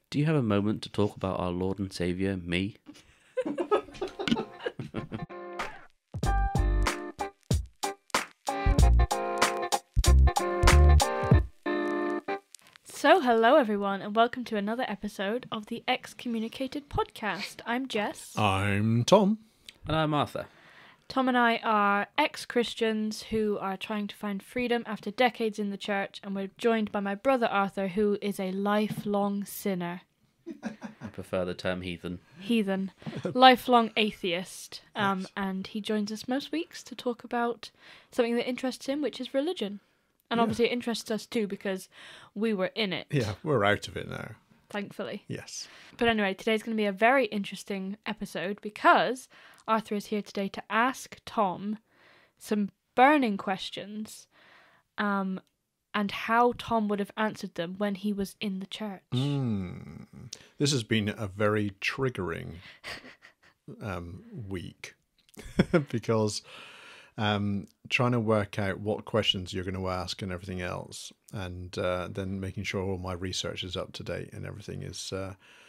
Do you have a moment to talk about our Lord and Saviour, me? So, hello everyone, and welcome to another episode of the ExCommunicated podcast. I'm Jess. I'm Tom. And I'm Arthur. Tom and I are ex-Christians who are trying to find freedom after decades in the church, and we're joined by my brother Arthur, who is a lifelong sinner. I prefer the term heathen. Heathen. Lifelong atheist. And he joins us most weeks to talk about something that interests him, which is religion. And obviously it interests us too because we were in it. Yeah, we're out of it now. Thankfully. Yes. But anyway, today's going to be a very interesting episode because Arthur is here today to ask Tom some burning questions and how Tom would have answered them when he was in the church. This has been a very triggering week because trying to work out what questions you're going to ask and everything else, and then making sure all my research is up to date and everything is...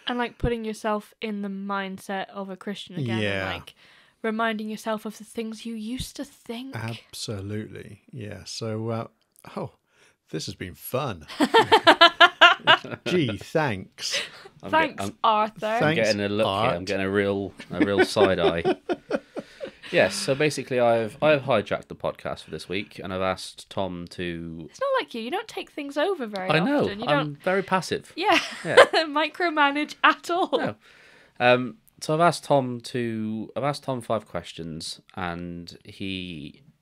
And like putting yourself in the mindset of a Christian again. Yeah. And like reminding yourself of the things you used to think. Absolutely. Yeah. So, this has been fun. Gee, thanks. Thanks, Arthur. I'm getting a look here. I'm getting a real side eye. Yes, so basically I've hijacked the podcast for this week, and I've asked Tom to... It's not like you. You don't take things over very I often. know. You I'm very passive. Yeah. Micromanage at all. No. So I've asked Tom 5 questions, and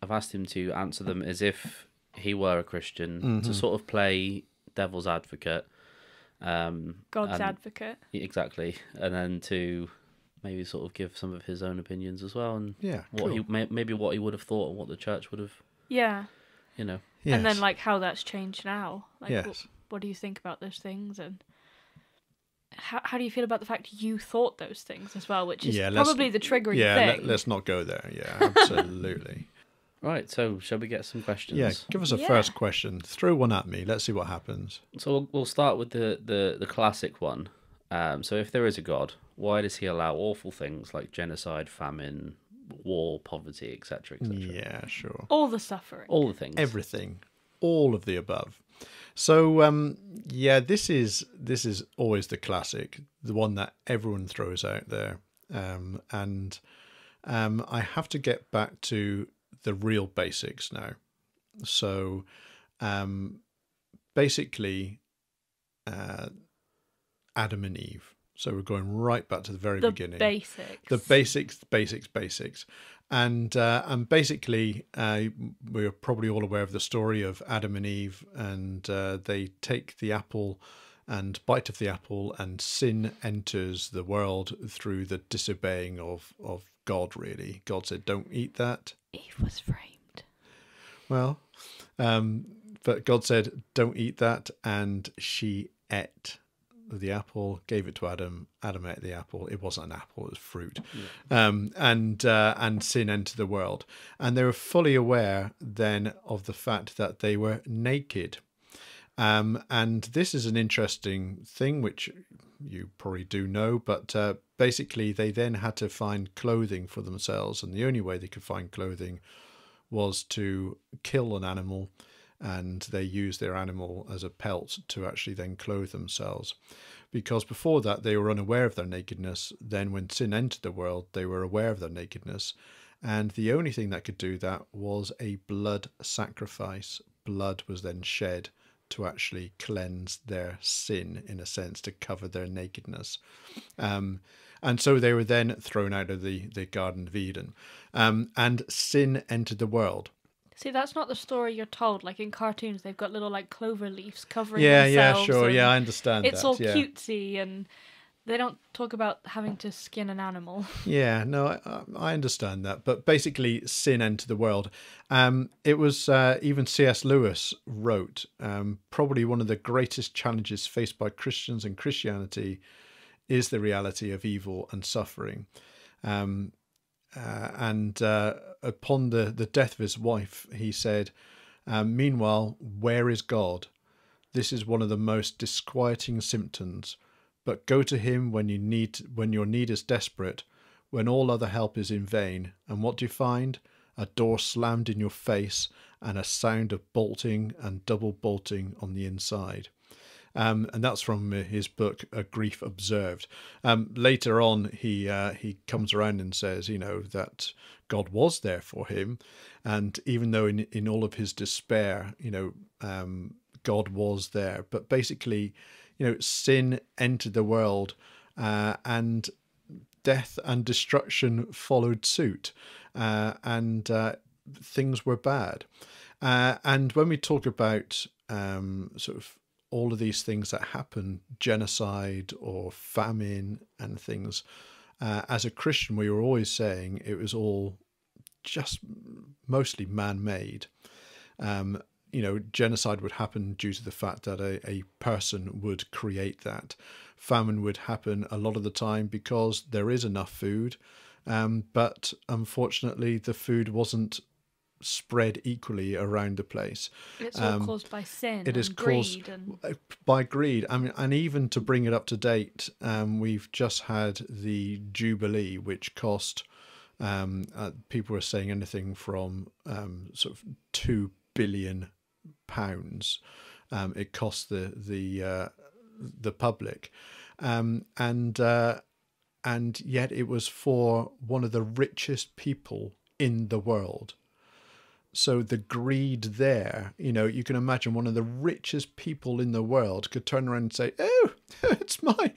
I've asked him to answer them as if he were a Christian, to sort of play devil's advocate. God's advocate. Exactly. And then to maybe sort of give some of his own opinions as well, and maybe what he would have thought and what the church would have. Yeah. You know. Yes. And then like how that's changed now. Like Yes. what do you think about those things, and how do you feel about the fact you thought those things as well, which is probably the triggering thing. Let's not go there. Yeah, absolutely. Right, so shall we get some questions? Yeah, give us a first question. Throw one at me. Let's see what happens. So we'll start with the classic one. So if there is a God, why does he allow awful things like genocide, famine, war, poverty, etc., etc.? Yeah, sure. All the suffering. All the things. Everything. All of the above. So, this is always the classic, the one that everyone throws out there. And I have to get back to the real basics now. So, basically, Adam and Eve. So we're going right back to the very beginning. The basics. And basically, we're probably all aware of the story of Adam and Eve, and they take the apple and bite of the apple, and sin enters the world through the disobeying of God, really. God said, don't eat that. Eve was framed. Well, but God said, don't eat that, and she ate the apple, gave it to Adam. Adam ate the apple. It wasn't an apple; it was fruit. Yeah. And sin entered the world, and they were fully aware then of the fact that they were naked. And this is an interesting thing, which you probably do know, but basically they then had to find clothing for themselves, and the only way they could find clothing was to kill an animal. And they use their animal as a pelt to actually then clothe themselves. Because before that, they were unaware of their nakedness. Then when sin entered the world, they were aware of their nakedness. And the only thing that could do that was a blood sacrifice. Blood was then shed to actually cleanse their sin, in a sense, to cover their nakedness. And so they were then thrown out of the Garden of Eden. And sin entered the world. See, that's not the story you're told. Like in cartoons, they've got little like clover leaves covering themselves. themselves. Yeah, sure. Yeah, I understand it's that. It's all cutesy, and they don't talk about having to skin an animal. Yeah, no, I understand that. But basically, sin entered the world. It was even C.S. Lewis wrote, probably one of the greatest challenges faced by Christians and Christianity is the reality of evil and suffering. And upon the death of his wife, he said, meanwhile, where is God? This is one of the most disquieting symptoms. but go to him when your need is desperate, when all other help is in vain. And what do you find? A door slammed in your face and a sound of bolting and double bolting on the inside. And that's from his book, A Grief Observed. Later on, he comes around and says, that God was there for him. And even though in all of his despair, God was there. But basically, sin entered the world and death and destruction followed suit. And things were bad. And when we talk about sort of all of these things that happen, genocide or famine and things, as a Christian, we were always saying it was all just mostly man-made. Genocide would happen due to the fact that a person would create that. Famine would happen a lot of the time because there is enough food, but unfortunately the food wasn't spread equally around the place. It's all caused by sin. It is caused by greed. I mean, and even to bring it up to date, we've just had the Jubilee, which cost people were saying anything from sort of £2 billion. It cost the public, and yet it was for one of the richest people in the world. So the greed there, you can imagine one of the richest people in the world could turn around and say, "Oh, it's my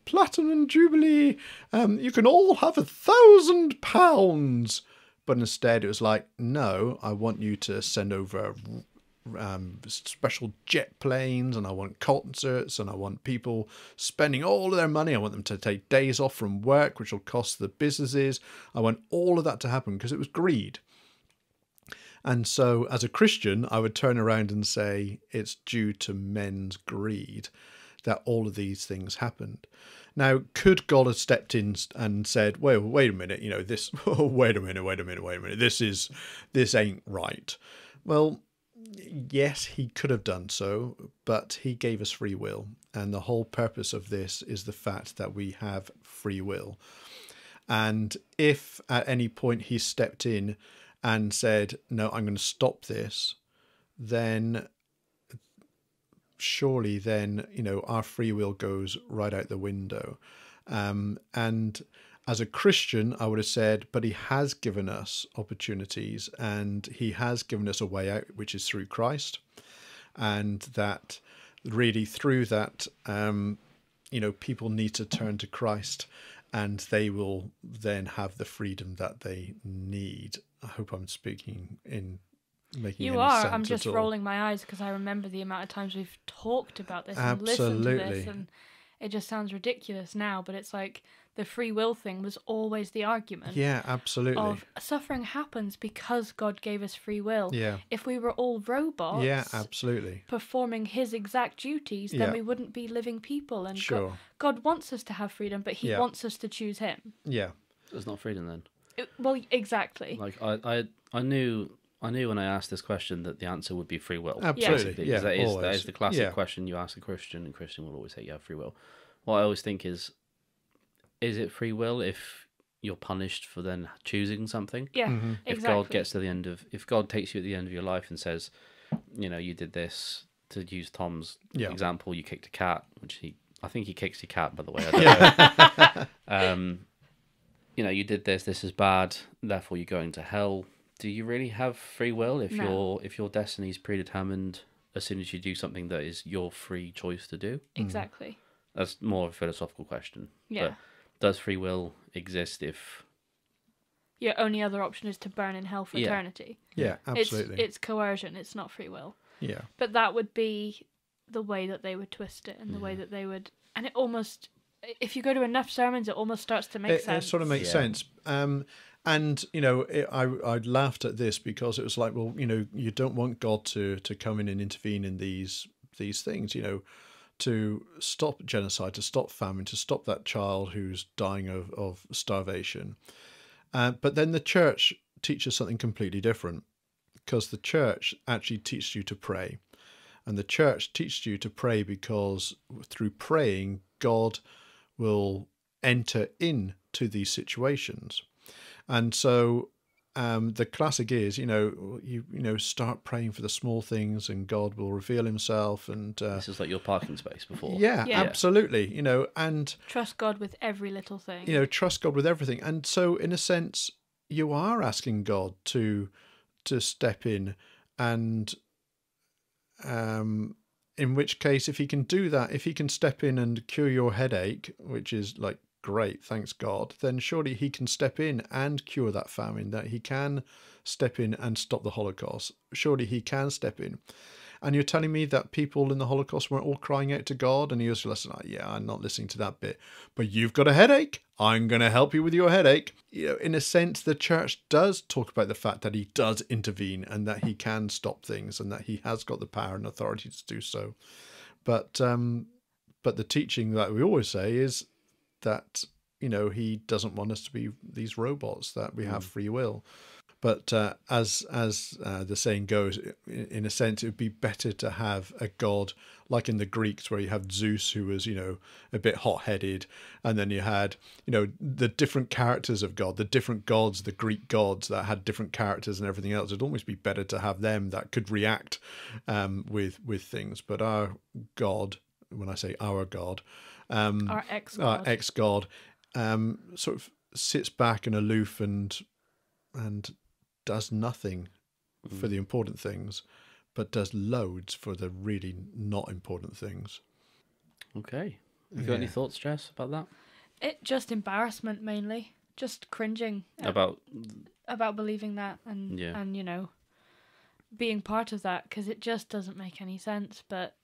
platinum jubilee. You can all have £1,000." But instead, it was like, "No, I want you to send over special jet planes, and I want concerts, and I want people spending all of their money. I want them to take days off from work, which will cost the businesses. I want all of that to happen," because it was greed. And so as a Christian, I would turn around and say it's due to men's greed that all of these things happened. Now, could God have stepped in and said, "Well, wait a minute, this, wait a minute, this ain't right"? Well, yes, he could have done so, but he gave us free will. And the whole purpose of this is the fact that we have free will. And if at any point he stepped in and said, "No, I'm going to stop this," then surely then, our free will goes right out the window. And as a Christian, I would have said, but he has given us opportunities, and he has given us a way out, which is through Christ. And that really through that, people need to turn to Christ, and they will then have the freedom that they need. I hope I'm speaking in making you any are. sense I'm just at all. rolling my eyes because I remember the amount of times we've talked about this and Absolutely. listened to this, and it just sounds ridiculous now. But it's like the free will thing was always the argument. Yeah, absolutely. Of suffering happens because God gave us free will. Yeah. If we were all robots, Yeah, absolutely. performing His exact duties, then Yeah. we wouldn't be living people. And Sure. God wants us to have freedom, but He Yeah. wants us to choose Him. Yeah. There's not freedom then. Well, exactly. Like I knew when I asked this question that the answer would be free will. Absolutely. Basically, Yeah, 'cause that always. is the classic Yeah. question you ask a Christian, and Christian will always say you have free will. What I always think is it free will if you're punished for then choosing something? Yeah, Mm-hmm. If exactly. God gets to the end of, if God takes you at the end of your life and says, you did this, to use Tom's example, you kicked a cat, I think he kicks your cat, by the way. I don't know. You did this is bad, therefore you're going to hell. Do you really have free will if your destiny is predetermined as soon as you do something that is your free choice to do? Exactly. That's more of a philosophical question. Yeah. But does free will exist if... Your only other option is to burn in hell for eternity. Yeah, absolutely. It's coercion, it's not free will. Yeah. But that would be the way that they would twist it, and the way that they would... And it almost... If you go to enough sermons, it almost starts to make sense. It sort of makes sense. And, I laughed at this because it was like, well, you don't want God to come in and intervene in these things, to stop genocide, to stop famine, to stop that child who's dying of starvation. But then the church teaches something completely different, because the church actually teaches you to pray. And the church teaches you to pray because through praying, God will enter into these situations. And so the classic is, you start praying for the small things and God will reveal himself. And this is like your parking space before. Yeah, Yeah. absolutely. And Trust God with every little thing. trust God with everything. And so in a sense, you are asking God to step in, and in which case, if he can do that, if he can step in and cure your headache, which is like, great, thanks God, then surely he can step in and cure that famine, that he can step in and stop the Holocaust. Surely he can step in. And you're telling me that people in the Holocaust weren't all crying out to God, and he was just like, yeah, I'm not listening to that bit. But you've got a headache. I'm going to help you with your headache. In a sense, the church does talk about the fact that he does intervene and that he can stop things and that he has got the power and authority to do so. But the teaching that we always say is that, he doesn't want us to be these robots, that we have free will. But as the saying goes, in a sense, it would be better to have a god like in the Greeks, where you have Zeus, who was, a bit hot-headed, and then you had, the different characters of God, the different gods, the Greek gods that had different characters and everything else. It'd almost be better to have them that could react with things. But our God, when I say our God, Our ex-God, sort of sits back and aloof and does nothing for the important things, but does loads for the really not important things. Okay. Have you got any thoughts, Jess, about that? It just embarrassment mainly, just cringing About believing that and being part of that, because it just doesn't make any sense. But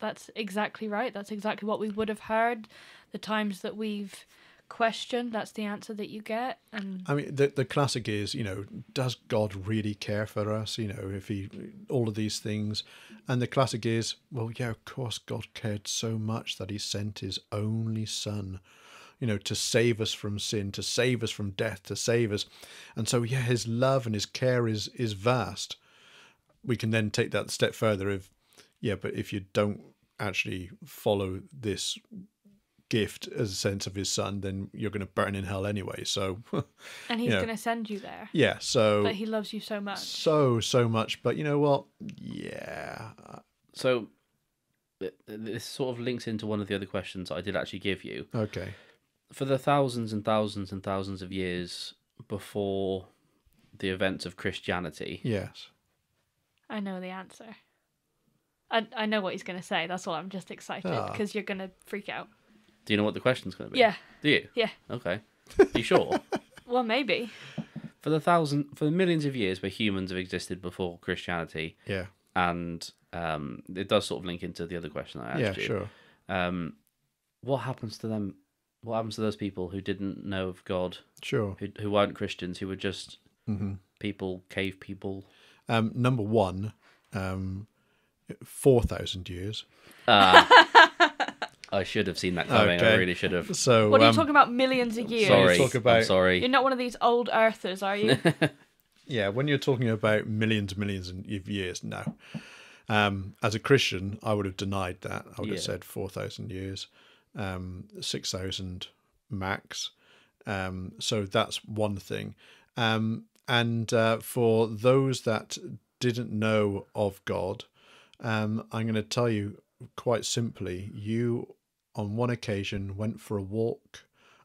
that's exactly right. That's exactly what we would have heard the times that we've questioned. That's the answer that you get. And I mean, the classic is, does God really care for us? If he, all of these things. And the classic is, well, yeah, of course God cared so much that he sent his only son, to save us from sin, to save us from death, to save us. And so, yeah, his love and his care is vast. We can then take that step further of, yeah, but if you don't actually follow this gift as a sense of his son, then you're going to burn in hell anyway. So, and he's going to send you there. Yeah. So that he loves you so much. So much. But you know what? Yeah. So this sort of links into one of the other questions I did actually give you. Okay. For the thousands and thousands and thousands of years before the events of Christianity. Yes. I know the answer. I know what he's going to say. That's all. I'm just excited because you're going to freak out. Do you know what the question's going to be? Yeah. Do you? Yeah. Okay. Are you sure? Well, maybe. For the millions of years where humans have existed before Christianity. Yeah. And it does sort of link into the other question I asked you. Yeah, sure. What happens to them? What happens to those people who didn't know of God? Sure. Who weren't Christians, who were just people, cave people? Number one, 4,000 years. I should have seen that coming. Okay. I really should have. So, what are you talking about? Millions of years? Sorry, I'm sorry. You're not one of these old earthers, are you? Yeah, when you're talking about millions of years, no. As a Christian, I would have denied that. I would have said 4,000 years, 6,000 max. So that's one thing. And for those that didn't know of God, I'm going to tell you quite simply, you on one occasion went for a walk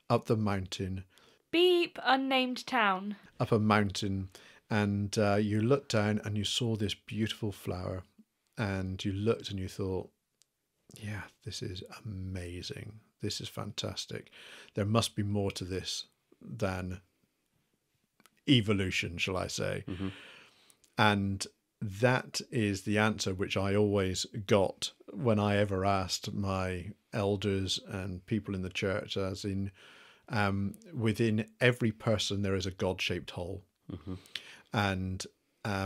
up the mountain. Beep, unnamed town. Up a mountain, and you looked down and you saw this beautiful flower, and you looked and you thought, yeah, this is amazing. This is fantastic. There must be more to this than evolution, shall I say. Mm-hmm. And that is the answer which I always got when I ever asked my elders and people in the church, as in, within every person there is a God-shaped hole. Mm-hmm. And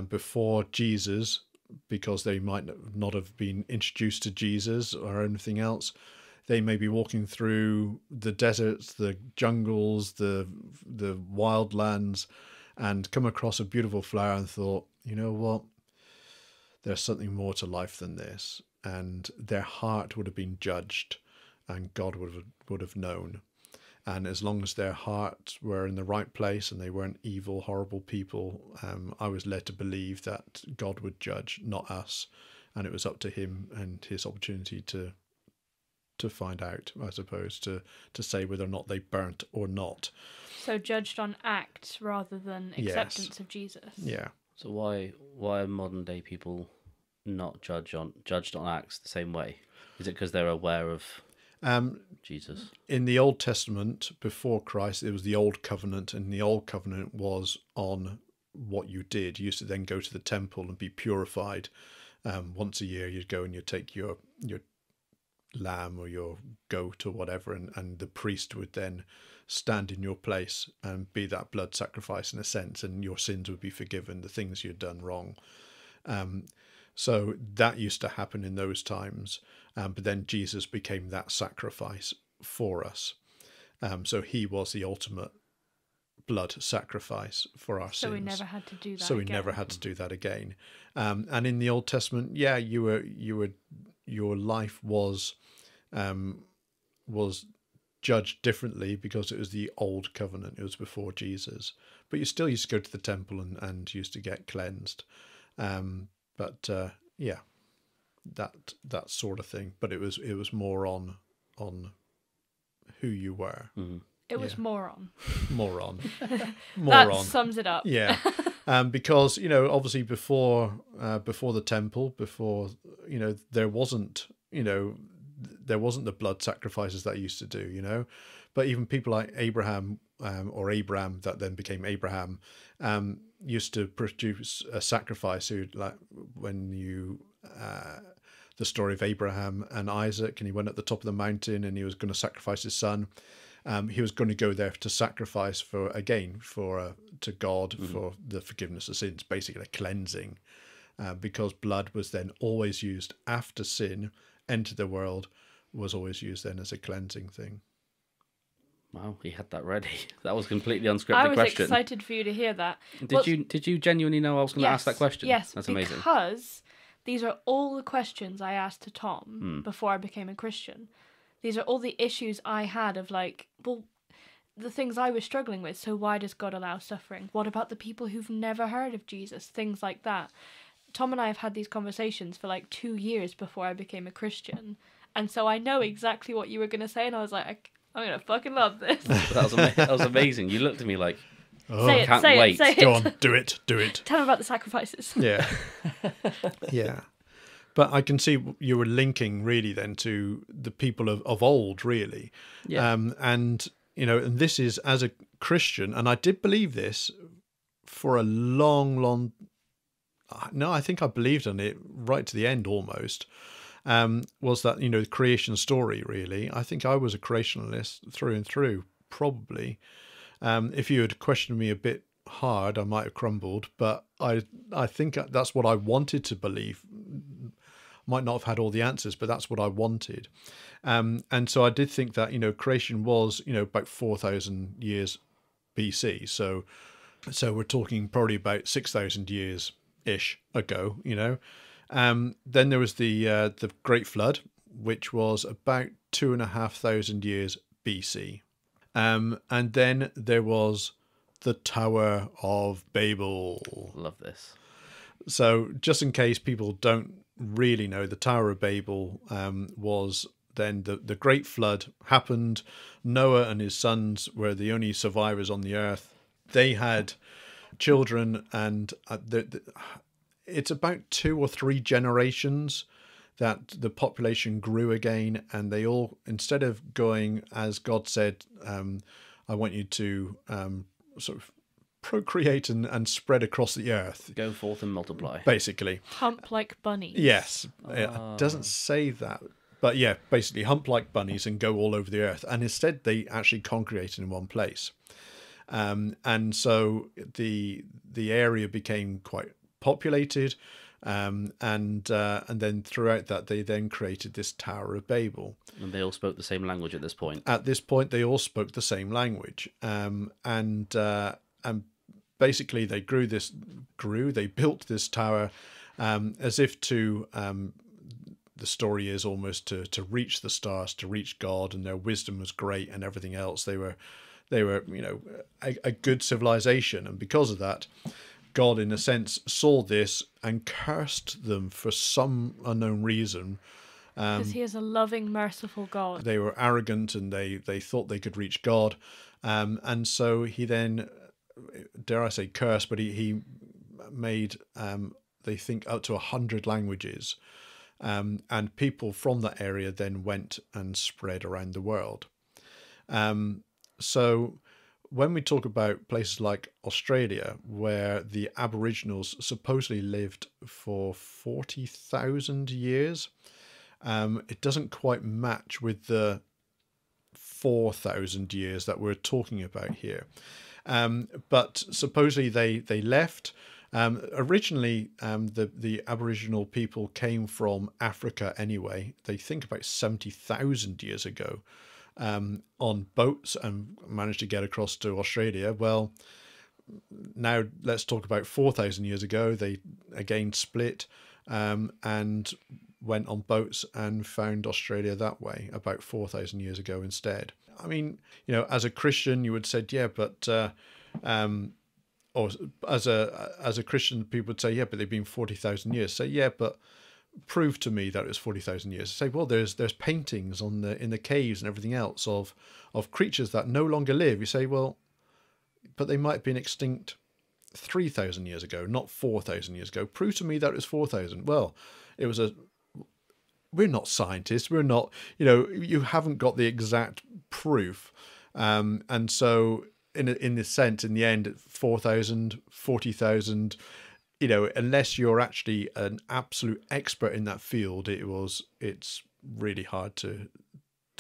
before Jesus, because they might not have been introduced to Jesus or anything else, they may be walking through the deserts, the jungles, the wildlands, and come across a beautiful flower and thought, you know what? There's something more to life than this. And their heart would have been judged and God would have known. And as long as their hearts were in the right place and they weren't evil, horrible people, I was led to believe that God would judge, not us, and it was up to him and his opportunity to find out, I suppose, to say whether or not they burnt or not. So judged on acts rather than acceptance of Jesus. Yeah. So why are modern day people not judged on acts the same way? Is it because they're aware of Jesus? In the Old Testament, before Christ, it was the Old Covenant, and the Old Covenant was on what you did. You used to then go to the temple and be purified. Once a year, you'd go and you'd take your lamb or your goat or whatever, and the priest would then stand in your place and be that blood sacrifice in a sense, and your sins would be forgiven, the things you'd done wrong. So that used to happen in those times, but then Jesus became that sacrifice for us. So he was the ultimate blood sacrifice for our sins. So we never had to do that. So we never had to do that again. And in the Old Testament, yeah, your life was judged differently because it was the Old Covenant. It was before Jesus, but you still used to go to the temple and used to get cleansed. But yeah, that sort of thing. But it was more on who you were. Mm-hmm. It was moron. Moron. That sums it up. Yeah. Because, obviously before the temple, there wasn't the blood sacrifices that used to do, but even people like Abraham, or Abram that then became Abraham, used to produce a sacrifice. Like when the story of Abraham and Isaac, and he went at the top of the mountain and he was going to sacrifice his son. He was going to go there to sacrifice to God, mm-hmm. for the forgiveness of sins, basically a cleansing, because blood was then always used after sin entered the world, was always used then as a cleansing thing. Wow, he had that ready. That was a completely unscripted question. I was excited for you to hear that. Did you genuinely know I was going to ask that question? Yes, that's amazing. Because these are all the questions I asked to Tom before I became a Christian. These are all the issues I had of the things I was struggling with. So why does God allow suffering? What about the people who've never heard of Jesus? Things like that. Tom and I have had these conversations for 2 years before I became a Christian. And so I know exactly what you were going to say. And I was like, I'm going to fucking love this. That was amazing. You looked at me like, I can't wait. Go on, do it. Tell him about the sacrifices. Yeah. Yeah. But I can see you were linking really then to the people of old, really. Yeah. And this is as a Christian, and I did believe this for a long, no, I think I believed in it right to the end almost, was that, the creation story, really. I think I was a creationalist through and through, probably. If you had questioned me a bit hard, I might have crumbled, but I think that's what I wanted to believe. Might not have had all the answers, but that's what I wanted. And so I did think that, creation was, about 4,000 years BC. So we're talking probably about 6,000 years-ish ago, Then there was the Great Flood, which was about 2,500 years BC. And then there was the Tower of Babel. Love this. So just in case people don't really know, the Tower of Babel was then the Great Flood happened. Noah and his sons were the only survivors on the earth. They had children, and it's about 2 or 3 generations that the population grew again, and they all, instead of going as God said, I want you to sort of procreate and spread across the earth. Go forth and multiply. Basically. Hump like bunnies. Yes. It doesn't say that. But yeah, basically hump like bunnies and go all over the earth. And instead they actually congregated in one place. And so the area became quite populated. And then throughout that, they then created this Tower of Babel. And they all spoke the same language at this point. At this point, they all spoke the same language. And basically they they built this tower as if to the story is almost to reach the stars, to reach God, and their wisdom was great and everything else. They were a good civilization, and because of that, God, in a sense, saw this and cursed them for some unknown reason. Because he is a loving, merciful God. They were arrogant, and they thought they could reach God, and so he then, dare I say, cursed, but he made they think up to 100 languages, and people from that area then went and spread around the world. So when we talk about places like Australia, where the Aboriginals supposedly lived for 40,000 years, it doesn't quite match with the 4,000 years that we're talking about here. But supposedly they left. Originally, the Aboriginal people came from Africa anyway. They think about 70,000 years ago, on boats, and managed to get across to Australia. Well, now let's talk about 4,000 years ago. They again split, and went on boats and found Australia that way about 4,000 years ago instead. I mean, as a Christian, you would say, yeah, but or as a Christian, people would say, yeah, but they've been 40,000 years. Say, yeah, but prove to me that it was 40,000 years. Say, well, there's paintings in the caves and everything else of creatures that no longer live. You say, well, but they might have been extinct 3,000 years ago, not 4,000 years ago. Prove to me that it was 4,000. Well, we're not scientists. We're not, you haven't got the exact proof. And so in this sense, in the end, 4,000, 40,000, unless you're actually an absolute expert in that field, it's really hard to.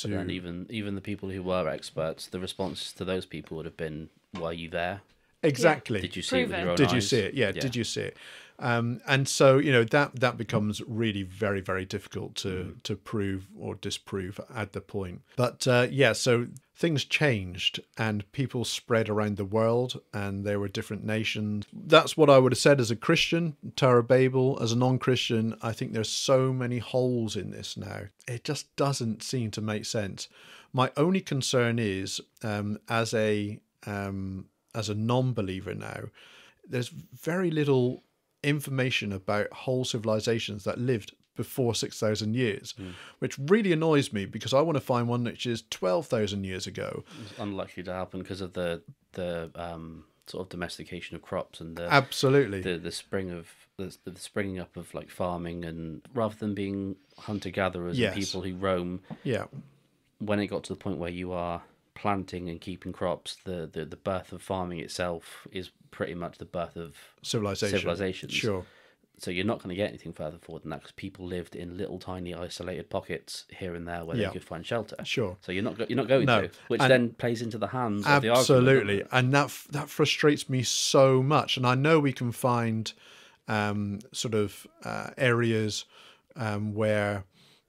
And even the people who were experts, the responses to those people would have been, "Were you there? Exactly. Did you see it with your own Did eyes? you see it? Yeah. Did you see it? And so that becomes really very, very difficult to prove or disprove at the point. But so things changed and people spread around the world, and there were different nations. That's what I would have said as a Christian, Tower of Babel. As a non-Christian, I think there's so many holes in this now. It just doesn't seem to make sense. My only concern is, as a non-believer now, there's very little information about whole civilizations that lived before 6,000 years, which really annoys me, because I want to find one which is 12,000 years ago. It's unlikely to happen because of the sort of domestication of crops and absolutely the springing up of like farming, and rather than being hunter gatherers and people who roam. Yeah. When it got to the point where you are planting and keeping crops, the birth of farming itself is pretty much the birth of civilizations. Sure. So you're not going to get anything further forward than that, because people lived in little tiny isolated pockets here and there where they could find shelter. Sure. So you're not going to, which then plays into the hands of the argument. Absolutely, and that frustrates me so much. And I know we can find areas where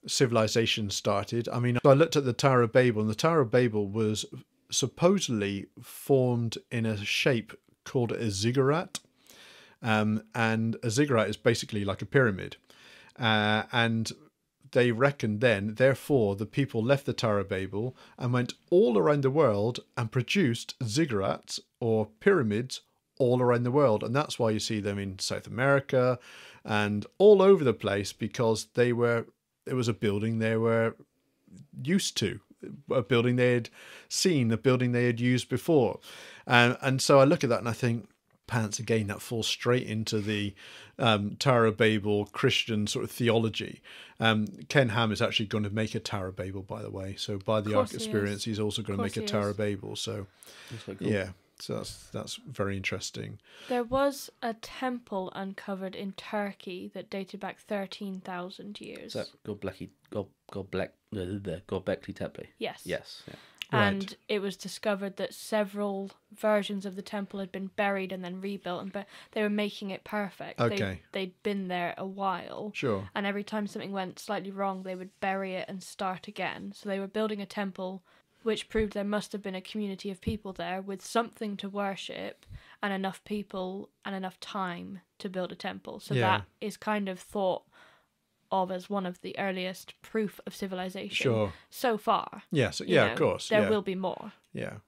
civilization started. I mean, I looked at the Tower of Babel, and the Tower of Babel was supposedly formed in a shape called a ziggurat. And a ziggurat is basically like a pyramid. And they reckoned then, therefore, the people left the Tower of Babel and went all around the world and produced ziggurats or pyramids all around the world. And that's why you see them in South America and all over the place, because it was a building they were used to, a building they had seen, a building they had used before. And so I look at that and I think, pants again, that falls straight into the Tower of Babel Christian sort of theology. Ken Ham is actually going to make a Tower of Babel, by the way. So by the Ark Experience, he's also going to make a Tower of Babel. So cool. Yeah, so that's very interesting. There was a temple uncovered in Turkey that dated back 13,000 years. Is that Göbekli Tepe? Yes. Yes. Yeah. And it was discovered that several versions of the temple had been buried and then rebuilt, but they were making it perfect. Okay. They'd been there a while. Sure. And every time something went slightly wrong, they would bury it and start again. So they were building a temple, which proved there must have been a community of people there with something to worship and enough people and enough time to build a temple. So that is kind of thought of as one of the earliest proof of civilization Sure. so far. Yes. You Yeah. know, Of course. There yeah. will be more. Yeah.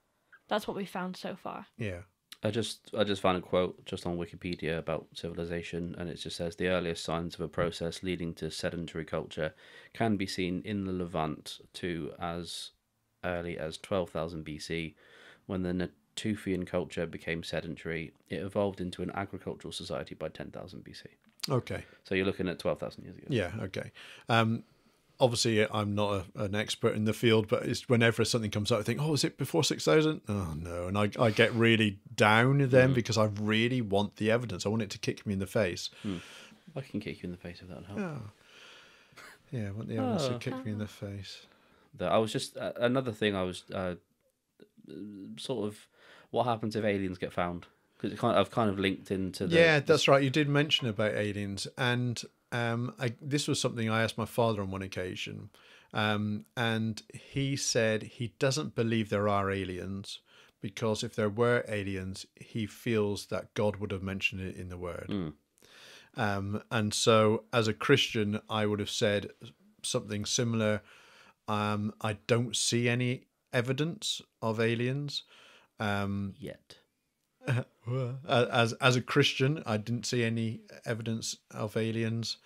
That's what we found so far. Yeah. I just found a quote just on Wikipedia about civilization, and it just says the earliest signs of a process leading to sedentary culture can be seen in the Levant to as early as 12,000 BC, when the Natufian culture became sedentary. It evolved into an agricultural society by 10,000 BC. Okay. So you're looking at 12,000 years ago. Yeah. Okay. Obviously, I'm not an expert in the field, but it's whenever something comes out, I think, oh, is it before 6,000? Oh, no. And I get really down then because I really want the evidence. I want it to kick me in the face. I can kick you in the face if that would help. Oh. Yeah, I want the evidence to kick me in the face. I was just another thing. I was sort of what happens if aliens get found, because I've kind of linked into the Yeah, that's right. You did mention about aliens, and this was something I asked my father on one occasion, and he said he doesn't believe there are aliens because if there were aliens, he feels that God would have mentioned it in the Word. And so, as a Christian, I would have said something similar. I don't see any evidence of aliens. yet. As a Christian, I didn't see any evidence of aliens.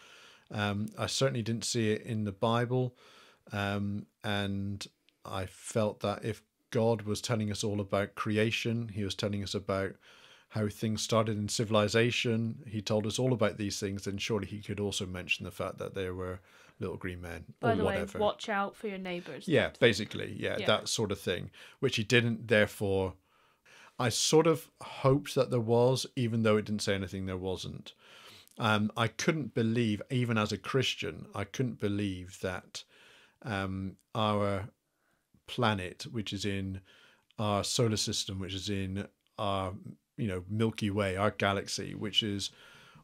I certainly didn't see it in the Bible. And I felt that if God was telling us all about creation, he was telling us about how things started in civilization, he told us all about these things, then surely he could also mention the fact that there were little green men By or the whatever. way, watch out for your neighbours. Yeah, basically, that sort of thing, which he didn't. Therefore, I sort of hoped that there was, even though it didn't say anything, there wasn't. I couldn't believe, even as a Christian, I couldn't believe that our planet, which is in our solar system, which is in our Milky Way, our galaxy, which is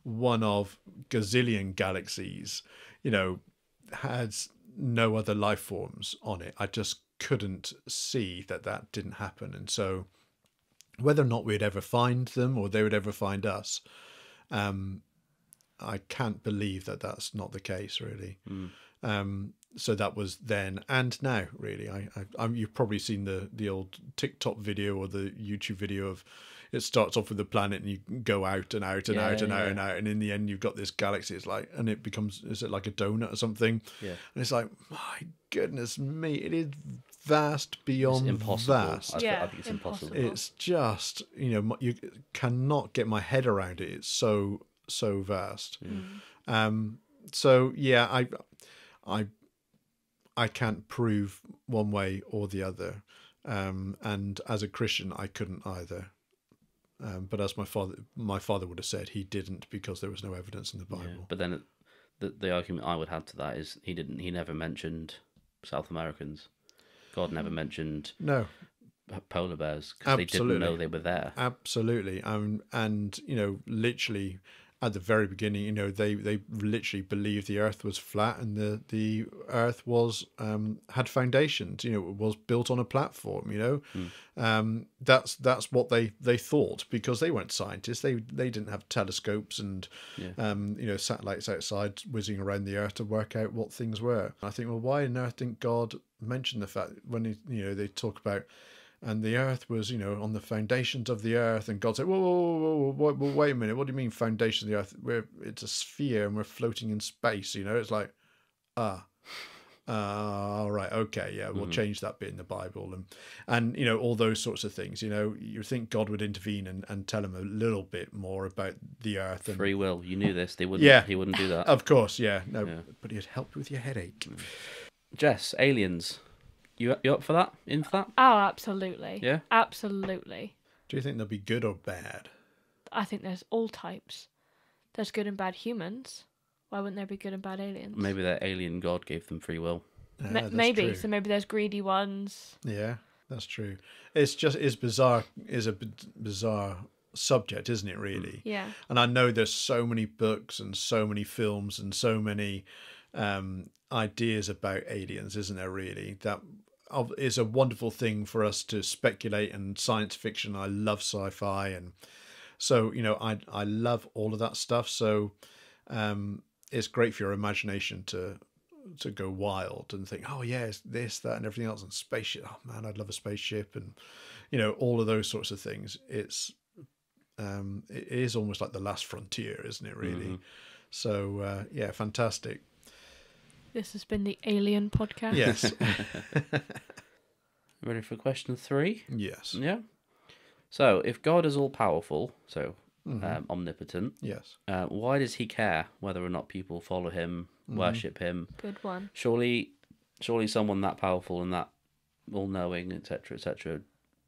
one of gazillion galaxies, has no other life forms on it. I just couldn't see that didn't happen. And so whether or not we'd ever find them or they would ever find us, I can't believe that that's not the case, really. So that was then and now, really. You've probably seen the old TikTok video or the YouTube video of it starts off with the planet and you go out and out and out and out and out, and in the end you've got this galaxy. It's like, and it becomes, is it like a donut or something? Yeah. And it's like, my goodness me, it is vast beyond vast. I think it's impossible. It's just, you cannot get my head around it. It's so vast. So yeah, I can't prove one way or the other, and as a Christian, I couldn't either. But as my father would have said, he didn't because there was no evidence in the Bible. Yeah, but then the argument I would have to that is he never mentioned South Americans. God never mentioned polar bears because they didn't know they were there. Absolutely, and literally. At the very beginning, they literally believed the Earth was flat and the Earth was had foundations. It was built on a platform. That's what they thought because they weren't scientists. They didn't have telescopes and satellites outside whizzing around the Earth to work out what things were. I think, well, why on earth didn't God mention the fact when they talk about. And the earth was, on the foundations of the earth. And God said, whoa, wait a minute. What do you mean foundations of the earth? It's a sphere and we're floating in space. It's like, all right, okay, yeah, we'll change that bit in the Bible. And all those sorts of things. You think God would intervene and tell him a little bit more about the earth. And, free will. You knew this. He wouldn't do that. Of course, yeah. No, but he'd help with your headache. Jess, aliens. You up for that? In for that? Oh, absolutely. Yeah? Absolutely. Do you think they'll be good or bad? I think there's all types. There's good and bad humans. Why wouldn't there be good and bad aliens? Maybe their alien god gave them free will. Maybe. True. So maybe there's greedy ones. Yeah, that's true. It's bizarre. Is a bizarre subject, isn't it, really? Yeah. And I know there's so many books and so many films and so many ideas about aliens, isn't there, really? That is a wonderful thing for us to speculate, and science fiction. I love sci-fi, and so I love all of that stuff. So it's great for your imagination to go wild and think, oh yeah, it's this, that, and everything else, and spaceship. Oh man, I'd love a spaceship, and all of those sorts of things. It is almost like the last frontier, isn't it? Really. So yeah, fantastic. This has been the Alien Podcast. Yes. Ready for question 3? Yes. Yeah. So, if God is all powerful, so omnipotent, Yes. why does he care whether or not people follow him, worship him? Good one. Surely someone that powerful and that all-knowing, etc., etc.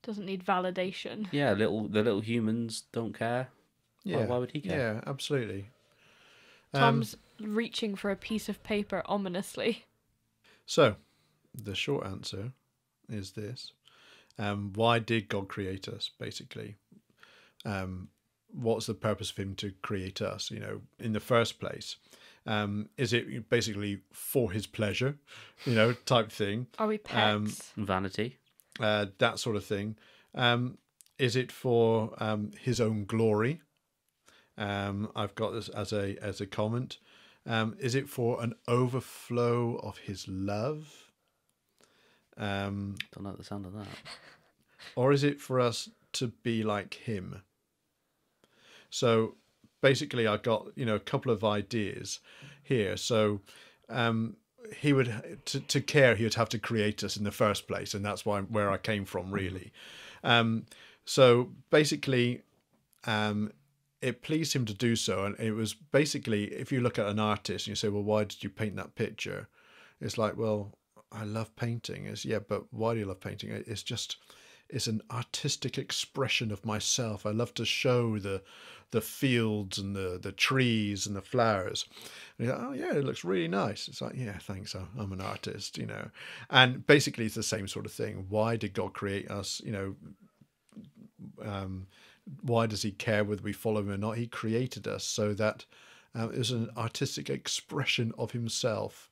Doesn't need validation. Yeah, the little humans don't care. Yeah. Why would he care? Yeah, absolutely. Tom's reaching for a piece of paper ominously. So, the short answer is this. Why did God create us, basically? What's the purpose of him to create us, in the first place? Is it basically for his pleasure, type thing? Are we pets? Vanity. That sort of thing. Is it for his own glory? I've got this as a comment. Is it for an overflow of his love? Don't like the sound of that. Or is it for us to be like him? So basically, I got a couple of ideas here. So he would to care, he would have to create us in the first place, and that's where I came from, really. So basically, it pleased him to do so, and it was basically, if you look at an artist and you say, well, why did you paint that picture? It's like, well, I love painting. But why do you love painting? It's an artistic expression of myself. I love to show the fields and the trees and the flowers. And you're like, oh yeah, it looks really nice. It's like, yeah, thanks. I'm an artist, And basically, it's the same sort of thing. Why did God create us? Why does he care whether we follow him or not? He created us so that it was an artistic expression of himself.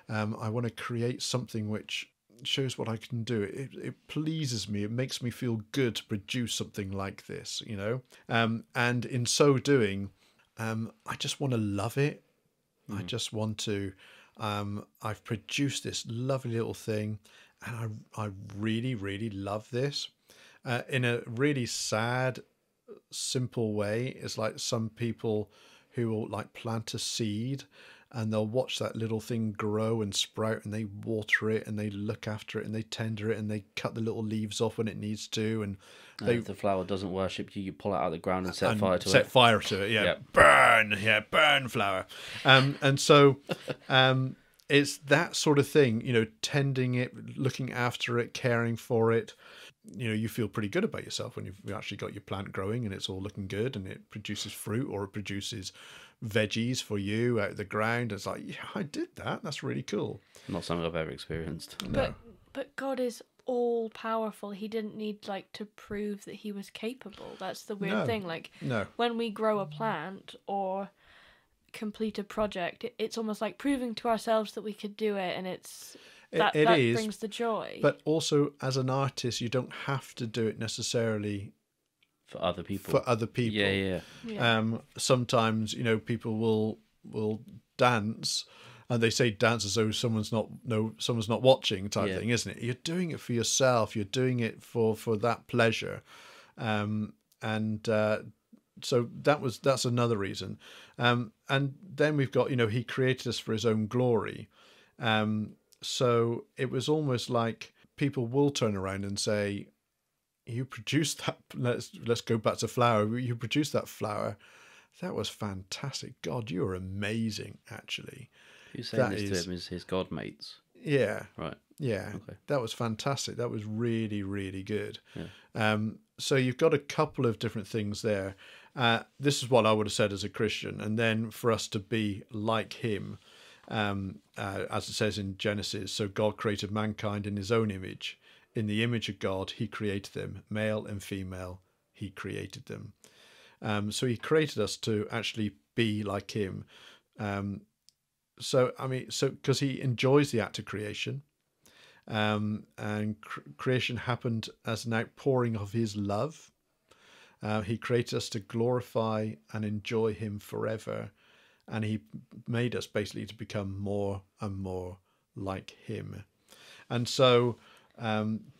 I want to create something which shows what I can do. It pleases me. It makes me feel good to produce something like this, and in so doing, I just want to love it. I just want to, I've produced this lovely little thing, and I really, really love this. In a really sad, simple way, it's like some people who will like plant a seed, and they'll watch that little thing grow and sprout, and they water it, and they look after it, and they tender it, and they cut the little leaves off when it needs to, and if the flower doesn't worship you, you pull it out of the ground and set fire to it. Set fire to it, yeah. Yep. Burn flower. And so it's that sort of thing, tending it, looking after it, caring for it. You feel pretty good about yourself when you've actually got your plant growing and it's all looking good and it produces fruit or it produces veggies for you out of the ground. It's like, yeah, I did that. That's really cool. Not something I've ever experienced. No. But God is all powerful. He didn't need to prove that he was capable. That's the weird thing. No. When we grow a plant or complete a project, it's almost like proving to ourselves that we could do it, and that brings the joy. But also, as an artist, you don't have to do it necessarily for other people. Yeah. Sometimes, people will dance, and they say dance as though someone's not watching type thing, isn't it? You're doing it for yourself. You're doing it for that pleasure, so that's another reason. And then we've got, he created us for his own glory. So it was almost like people will turn around and say, you produced that, let's go back to flower. You produced that flower. That was fantastic. God, you are amazing, actually. Who's saying this to him is his god mates? Yeah. Right. Yeah. Okay. That was fantastic. That was really, really good. Yeah. So you've got a couple of different things there. This is what I would have said as a Christian. And then for us to be like him, as it says in Genesis, so God created mankind in his own image. In the image of God, he created them, male and female, he created them. So he created us to actually be like him. Because he enjoys the act of creation, and creation happened as an outpouring of his love. He created us to glorify and enjoy him forever. and he made us basically to become more and more like him. And so,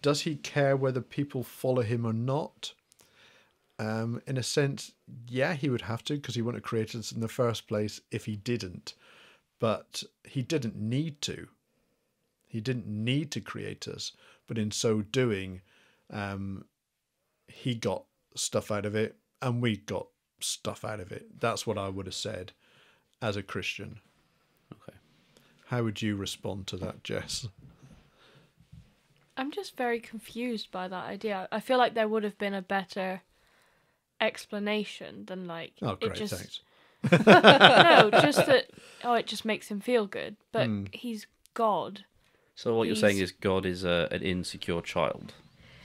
does he care whether people follow him or not? In a sense, yeah, he would have to, because he wouldn't have created us in the first place if he didn't. But he didn't need to. He didn't need to create us, but in so doing, he got stuff out of it, and we got stuff out of it. That's what I would have said as a Christian. Okay. How would you respond to that, Jess? I'm just very confused by that idea. I feel like there would have been a better explanation than like... Oh, great, it just... thanks. No, just that, it just makes him feel good. But he's God. So what you're saying is God is an insecure child?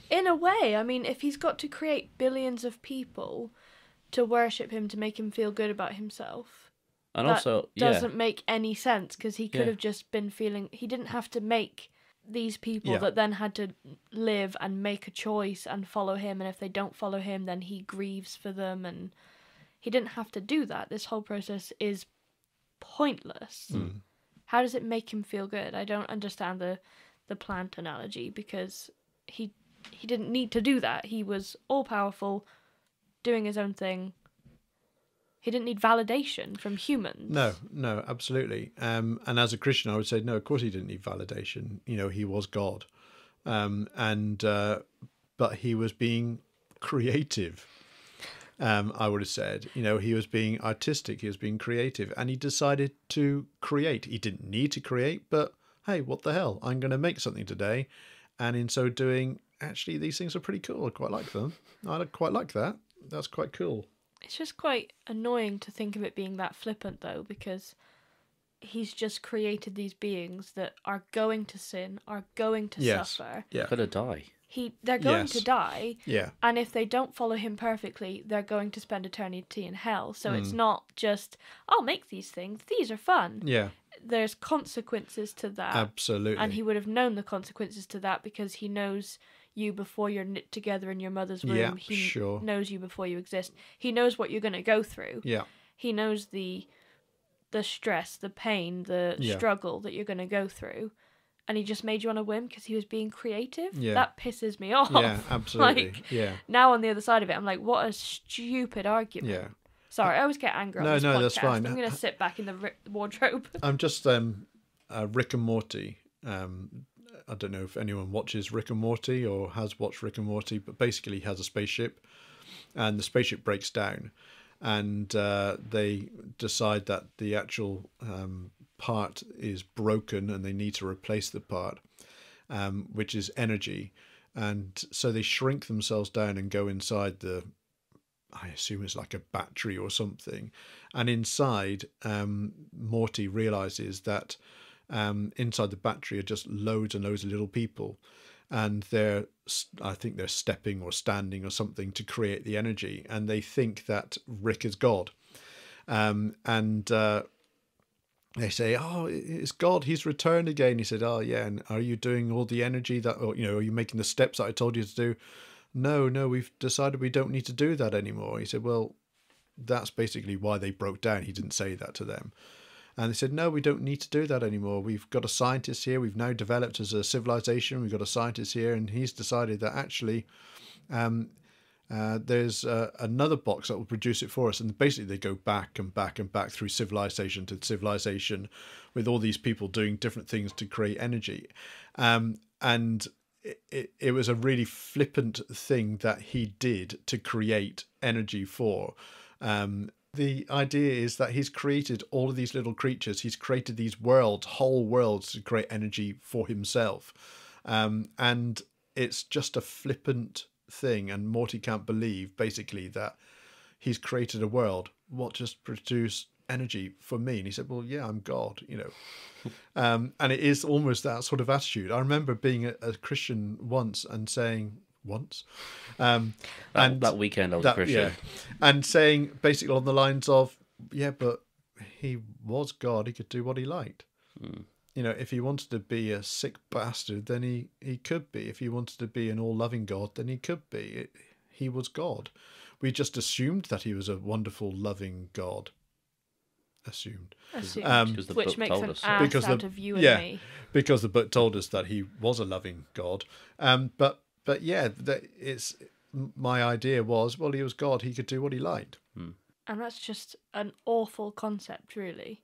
In a way, I mean, if he's got to create billions of people to worship him, to make him feel good about himself, and that also doesn't make any sense, because he could have just been feeling... He didn't have to make these people that then had to live and make a choice and follow him, and if they don't follow him, then he grieves for them, and he didn't have to do that. This whole process is pointless. How does it make him feel good? I don't understand the plant analogy, because he didn't need to do that. He was all-powerful, doing his own thing. He didn't need validation from humans. No, absolutely. And as a Christian, I would say, no, of course he didn't need validation. You know, he was God. But he was being creative. I would have said, you know, he was being artistic, he was being creative, and he decided to create. He didn't need to create, but hey, what the hell? I'm going to make something today. And in so doing, actually, these things are pretty cool. I quite like them. I quite like that. That's quite cool. It's just quite annoying to think of it being that flippant, though, because he's just created these beings that are going to sin, are going to suffer. Yeah. Gonna die. They're going to die. Yeah. And if they don't follow him perfectly, they're going to spend eternity in hell. So it's not just, I'll make these things, these are fun. Yeah. There's consequences to that. Absolutely. And he would have known the consequences to that, because he knows you before you're knit together in your mother's womb. Yeah, he sure. knows you before you exist. He knows what you're going to go through. Yeah. He knows the stress, the pain, the struggle that you're going to go through. And he just made you on a whim because he was being creative. Yeah. That pisses me off. Yeah, absolutely. Like, now on the other side of it, I'm like, what a stupid argument. Yeah. Sorry, I always get angry on this podcast. That's fine. I'm going to sit back in the wardrobe. I'm just Rick and Morty. I don't know if anyone watches Rick and Morty or has watched Rick and Morty, but basically he has a spaceship, and the spaceship breaks down, and they decide that the actual part is broken and they need to replace the part, which is energy. And so they shrink themselves down and go inside I assume it's like a battery or something. And inside, Morty realizes that inside the battery are just loads and loads of little people. And I think they're stepping or standing or something to create the energy. And they think that Rick is God. They say, oh, it's God, he's returned again. He said, oh, yeah, and are you doing all the energy are you making the steps that I told you to do? No, we've decided we don't need to do that anymore. He said, well, that's basically why they broke down. He didn't say that to them. And they said, no, we don't need to do that anymore. We've got a scientist here. We've now developed as a civilization. We've got a scientist here, and he's decided that actually there's another box that will produce it for us. And basically they go back and back and back through civilization to civilization with all these people doing different things to create energy. And it was a really flippant thing that he did to create energy for. The idea is that he's created all of these little creatures. He's created these worlds, whole worlds, to create energy for himself. And it's just a flippant thing. And Morty can't believe, basically, that he's created a world. What just produced energy for me? And he said, well, yeah, I'm God, and it is almost that sort of attitude. I remember being a Christian once and saying, that weekend I was Christian. And saying basically on the lines of, yeah, but he was God, he could do what he liked. If he wanted to be a sick bastard, then he could be. If he wanted to be an all-loving God, then he could be. He was God. We just assumed that he was a wonderful, loving God. assumed. Because the Which book makes told an us so. ass Because out the- of you and yeah. me. Because the book told us that he was a loving God. But yeah, it's my idea was, well, he was God. He could do what he liked. And that's just an awful concept, really.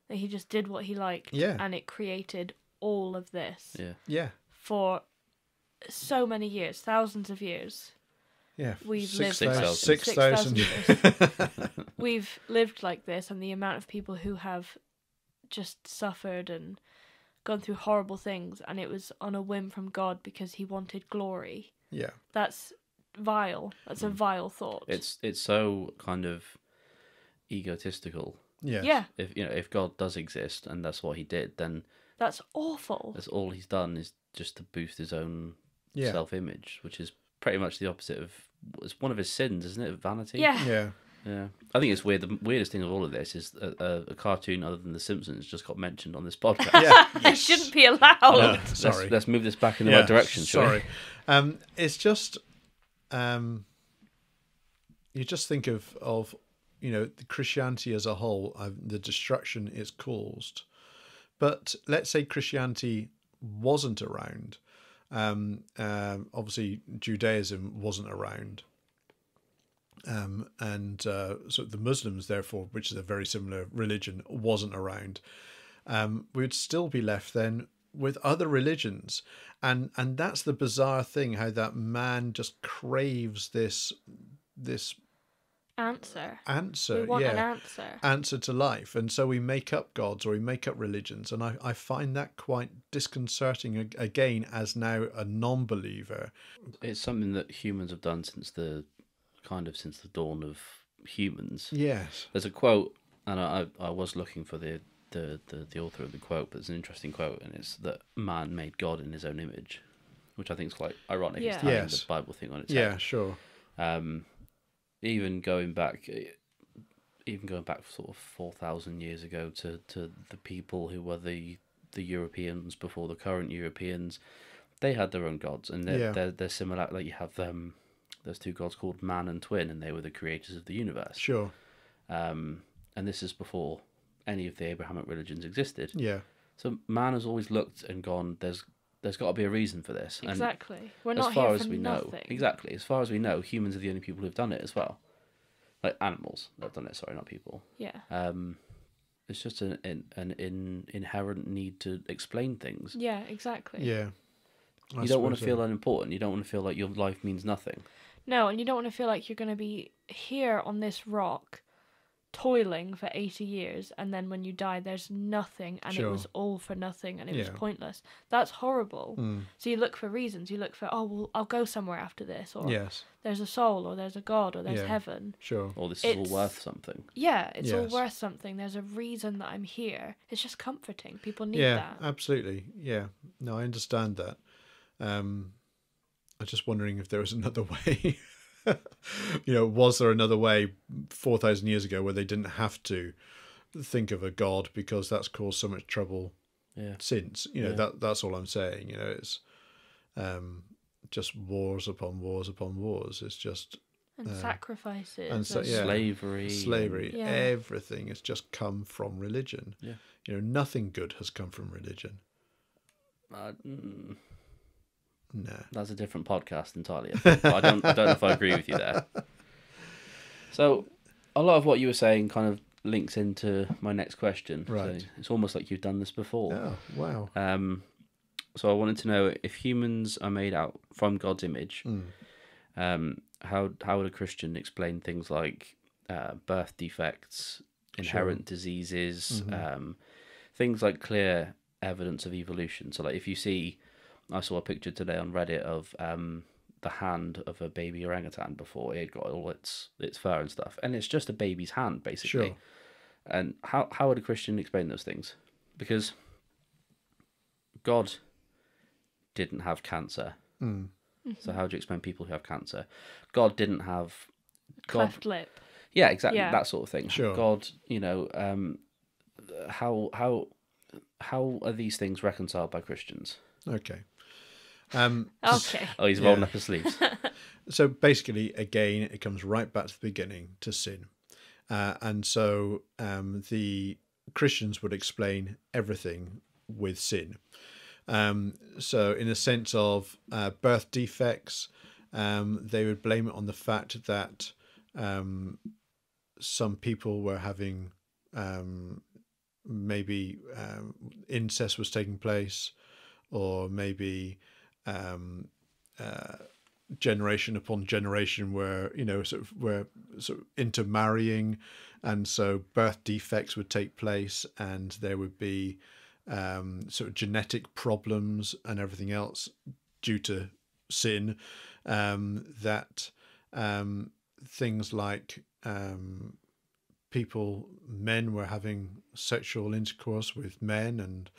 That he just did what he liked, Yeah. and it created all of this Yeah. Yeah. for so many years, thousands of years. Yeah. We've lived 6,000. 6,000 years. We've lived like this, and the amount of people who have just suffered and gone through horrible things, and it was on a whim from God because he wanted glory. Yeah. That's vile. That's a vile thought. It's so kind of egotistical. Yes. Yeah, If God does exist and that's what he did, then that's awful. that's all he's done is just to boost his own Yeah. self-image, which is pretty much the opposite of, it's one of his sins, isn't it? Vanity. Yeah. Yeah. Yeah. I think it's weird. The weirdest thing of all of this is a cartoon other than The Simpsons just got mentioned on this podcast. Yeah. It shouldn't be allowed. Sorry. Let's move this back in the right direction. Shall we? Sorry. It's just you just think of Christianity as a whole, the destruction it's caused. But let's say Christianity wasn't around. Obviously, Judaism wasn't around. So the Muslims, therefore, which is a very similar religion, wasn't around. We'd still be left then with other religions, and that's the bizarre thing, how that man just craves this Answer. answer. We want an yeah, answer. to life, and so we make up gods or we make up religions, and I find that quite disconcerting again as now a non-believer. It's something that humans have done since the dawn of humans. Yes. There's a quote, and I was looking for the author of the quote, but it's an interesting quote, and it's that man made God in his own image, which I think is quite ironic. Yeah. It's turning Yes. the Bible thing on its Yeah, head. sure. Even going back sort of 4,000 years ago to the people who were the Europeans before the current Europeans, they had their own gods, and they're similar. Like you have there's two gods called Man and Twin, and they were the creators of the universe. Sure. And this is before any of the Abrahamic religions existed. Yeah. So man has always looked and gone, there's got to be a reason for this. Exactly. We're And not as far here as for we nothing. know, exactly. As far as we know, humans are the only people who've done it as well. Like animals that have done it. Sorry, not people. Yeah. It's just an inherent need to explain things. Yeah, exactly. Yeah. You don't want to feel unimportant. You don't want to feel like your life means nothing. No, and you don't want to feel like you're going to be here on this rock toiling for 80 years, and then when you die there's nothing, and Sure. it was all for nothing, and it was Yeah. pointless. That's horrible. Mm. So you look for reasons. You look for, oh, well, I'll go somewhere after this, or Yes. there's a soul, or there's a God, or there's Yeah. heaven. Sure. Or this is It's- all worth something. Yeah, it's all Yes. worth something. There's a reason that I'm here. It's just comforting. People need Yeah, that. absolutely. Yeah. No, I understand that. I'm just wondering if there was another way. Was there another way 4,000 years ago where they didn't have to think of a god because that's caused so much trouble Yeah. since? That's all I'm saying. It's just wars upon wars upon wars. It's just And sacrifices. and so- and- yeah. Slavery. Yeah. Everything has just come from religion. Yeah. Nothing good has come from religion. No. That's a different podcast entirely. I think. But I don't know if I agree with you there. So, a lot of what you were saying kind of links into my next question. Right. So it's almost like you've done this before. Oh, wow. So I wanted to know, if humans are made out from God's image, how would a Christian explain things like birth defects, inherent diseases, things like clear evidence of evolution? So, like, if you see, I saw a picture today on Reddit of the hand of a baby orangutan before it got all its fur and stuff, and it's just a baby's hand basically. Sure. And how would a Christian explain those things? Because God didn't have cancer. So how do you explain people who have cancer? God didn't have Cleft lip. Yeah, exactly, Yeah. that sort of thing. Sure. God, how are these things reconciled by Christians? Okay. Okay. Oh, he's rolling up his sleeves. So basically, again, it comes right back to the beginning, to sin. and so the Christians would explain everything with sin. So in a sense of birth defects, they would blame it on the fact that some people were having maybe incest was taking place, or maybe generation upon generation were sort of intermarrying, and so birth defects would take place, and there would be sort of genetic problems and everything else due to sin, that things like men were having sexual intercourse with men, and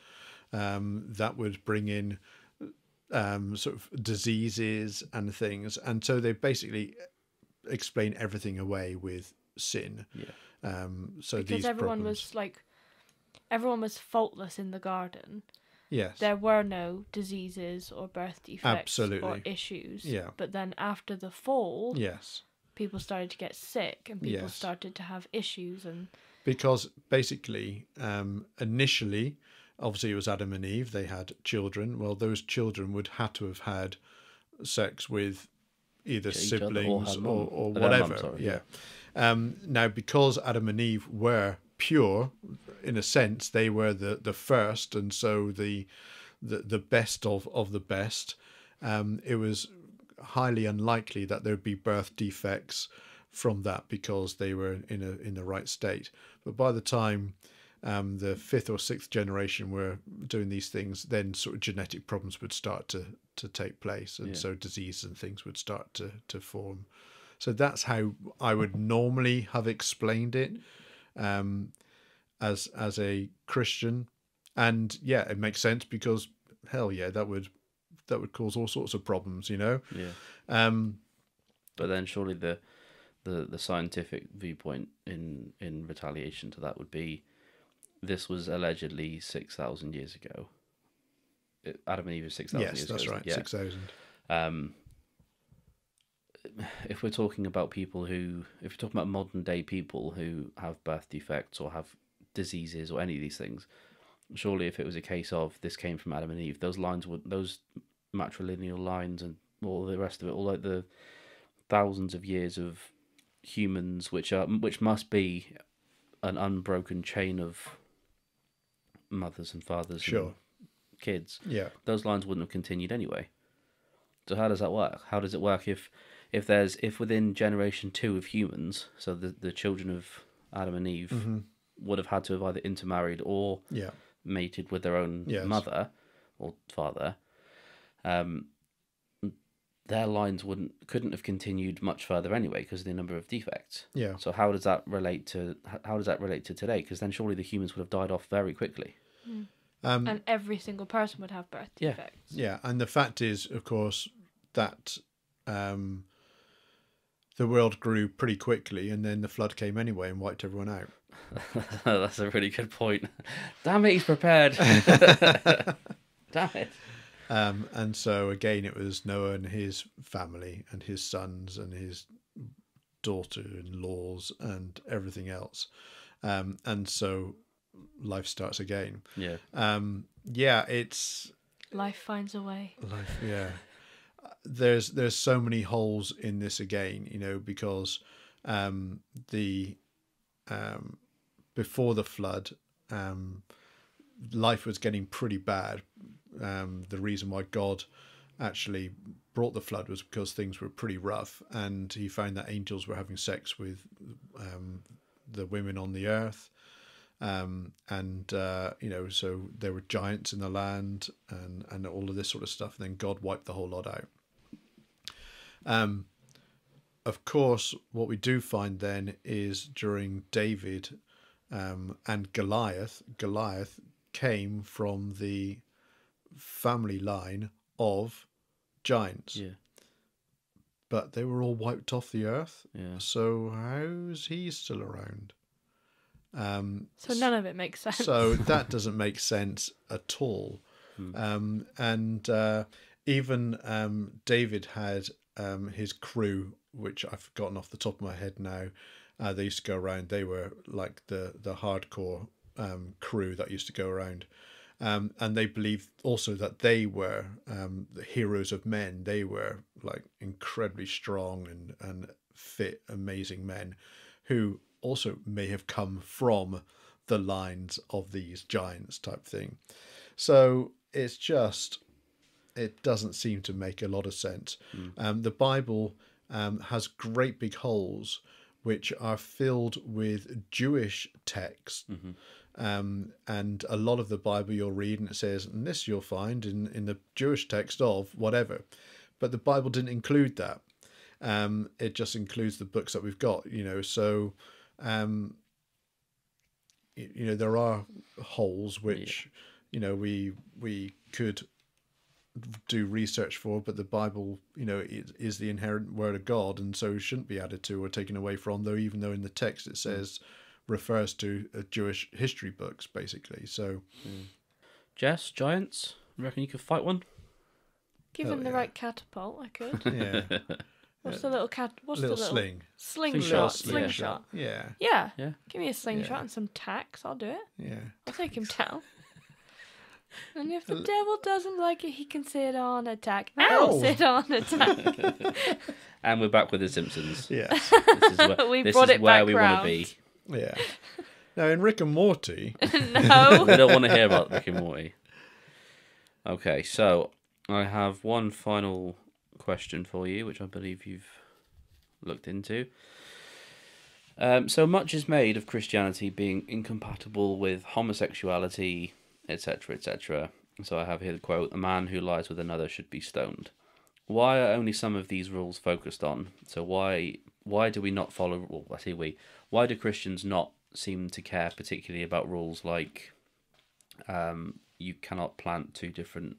that would bring in sort of diseases and things, and so they basically explain everything away with sin. So because these everyone problems, was faultless in the garden. yes, There were no diseases or birth defects or Absolutely. issues. Yeah. But then after the fall, yes, people started to get sick and people Yes. started to have issues. And because basically initially, obviously it was Adam and Eve, they had children. Well, those children would have to have had sex with either Each other or siblings her mum. or Their whatever. mum, sorry, yeah. Now, because Adam and Eve were pure, in a sense, they were the first, and so the best of the best. It was highly unlikely that there would be birth defects from that, because they were in the right state. But by the time the fifth or sixth generation were doing these things, then sort of genetic problems would start to take place, and so disease and things would start to form. So that's how I would normally have explained it as a Christian. And yeah, it makes sense, because hell yeah, that would cause all sorts of problems, Yeah. But then surely the scientific viewpoint in retaliation to that would be, this was allegedly 6,000 years ago. Adam and Eve is 6,000 years ago. Yes, that's right, Yeah. 6,000. If we're talking about modern day people who have birth defects or have diseases or any of these things, surely if it was a case of this came from Adam and Eve, those matrilineal lines and all the rest of it, all like the thousands of years of humans, which must be an unbroken chain of mothers and fathers and kids. Yeah. Those lines wouldn't have continued anyway. So how does that work? How does it work if within generation 2 of humans, so the children of Adam and Eve would have had to have either intermarried or mated with their own mother or father, their lines couldn't have continued much further anyway, because of the number of defects. Yeah. So how does that relate to today? Because then surely the humans would have died off very quickly. and every single person would have birth defects. Yeah, and the fact is, of course, that the world grew pretty quickly, and then the flood came anyway and wiped everyone out. That's a really good point. Damn it, he's prepared. Damn it. And so again, it was Noah and his family and his sons and his daughter-in-laws and everything else. And so life starts again. Yeah. It's Life finds a way. life. Yeah. There's so many holes in this again, because before the flood, life was getting pretty bad. The reason why God actually brought the flood was because things were pretty rough, and he found that angels were having sex with the women on the earth, so there were giants in the land and all of this sort of stuff. And then God wiped the whole lot out. Of course, what we do find then is during David and Goliath came from the family line of giants. Yeah. But they were all wiped off the earth. Yeah. So how's he still around? So none of it makes sense. So that doesn't make sense at all. Even David had his crew, which I've forgotten off the top of my head now, They used to go around. They were like the hardcore crew that used to go around. And they believed also that they were the heroes of men. They were like incredibly strong and fit, amazing men who also may have come from the lines of these giants type thing. So it's just, it doesn't seem to make a lot of sense. The Bible has great big holes which are filled with Jewish text. And a lot of the Bible you'll read and it says, and this you'll find in the Jewish text of whatever. But the Bible didn't include that. It just includes the books that we've got, so there are holes which we could do research for, but the Bible is the inherent word of God, and so shouldn't be added to or taken away from, though even though in the text it says refers to Jewish history books basically. So Jess, giants, you reckon you could fight one? Given the right catapult, I could. yeah. What's the little cat? What's little the little sling. Slingshot. Slingshot. Yeah. Yeah. Yeah. Give me a slingshot and some tacks. I'll do it. Yeah. I'll take him down. And if the devil doesn't like it, he can sit on attack. Ow! Sit on attack. And we're back with The Simpsons. Yeah. This is where, We this brought is it where back we want round. to be. Yeah. Now in Rick and Morty, No. We don't want to hear about Rick and Morty. Okay, so I have one final question for you, which I believe you've looked into. So much is made of Christianity being incompatible with homosexuality, etc., etc. So I have here the quote: "A man who lies with another should be stoned." Why are only some of these rules focused on? So why do we not follow? Well, I say we. Why do Christians not seem to care particularly about rules like you cannot plant two different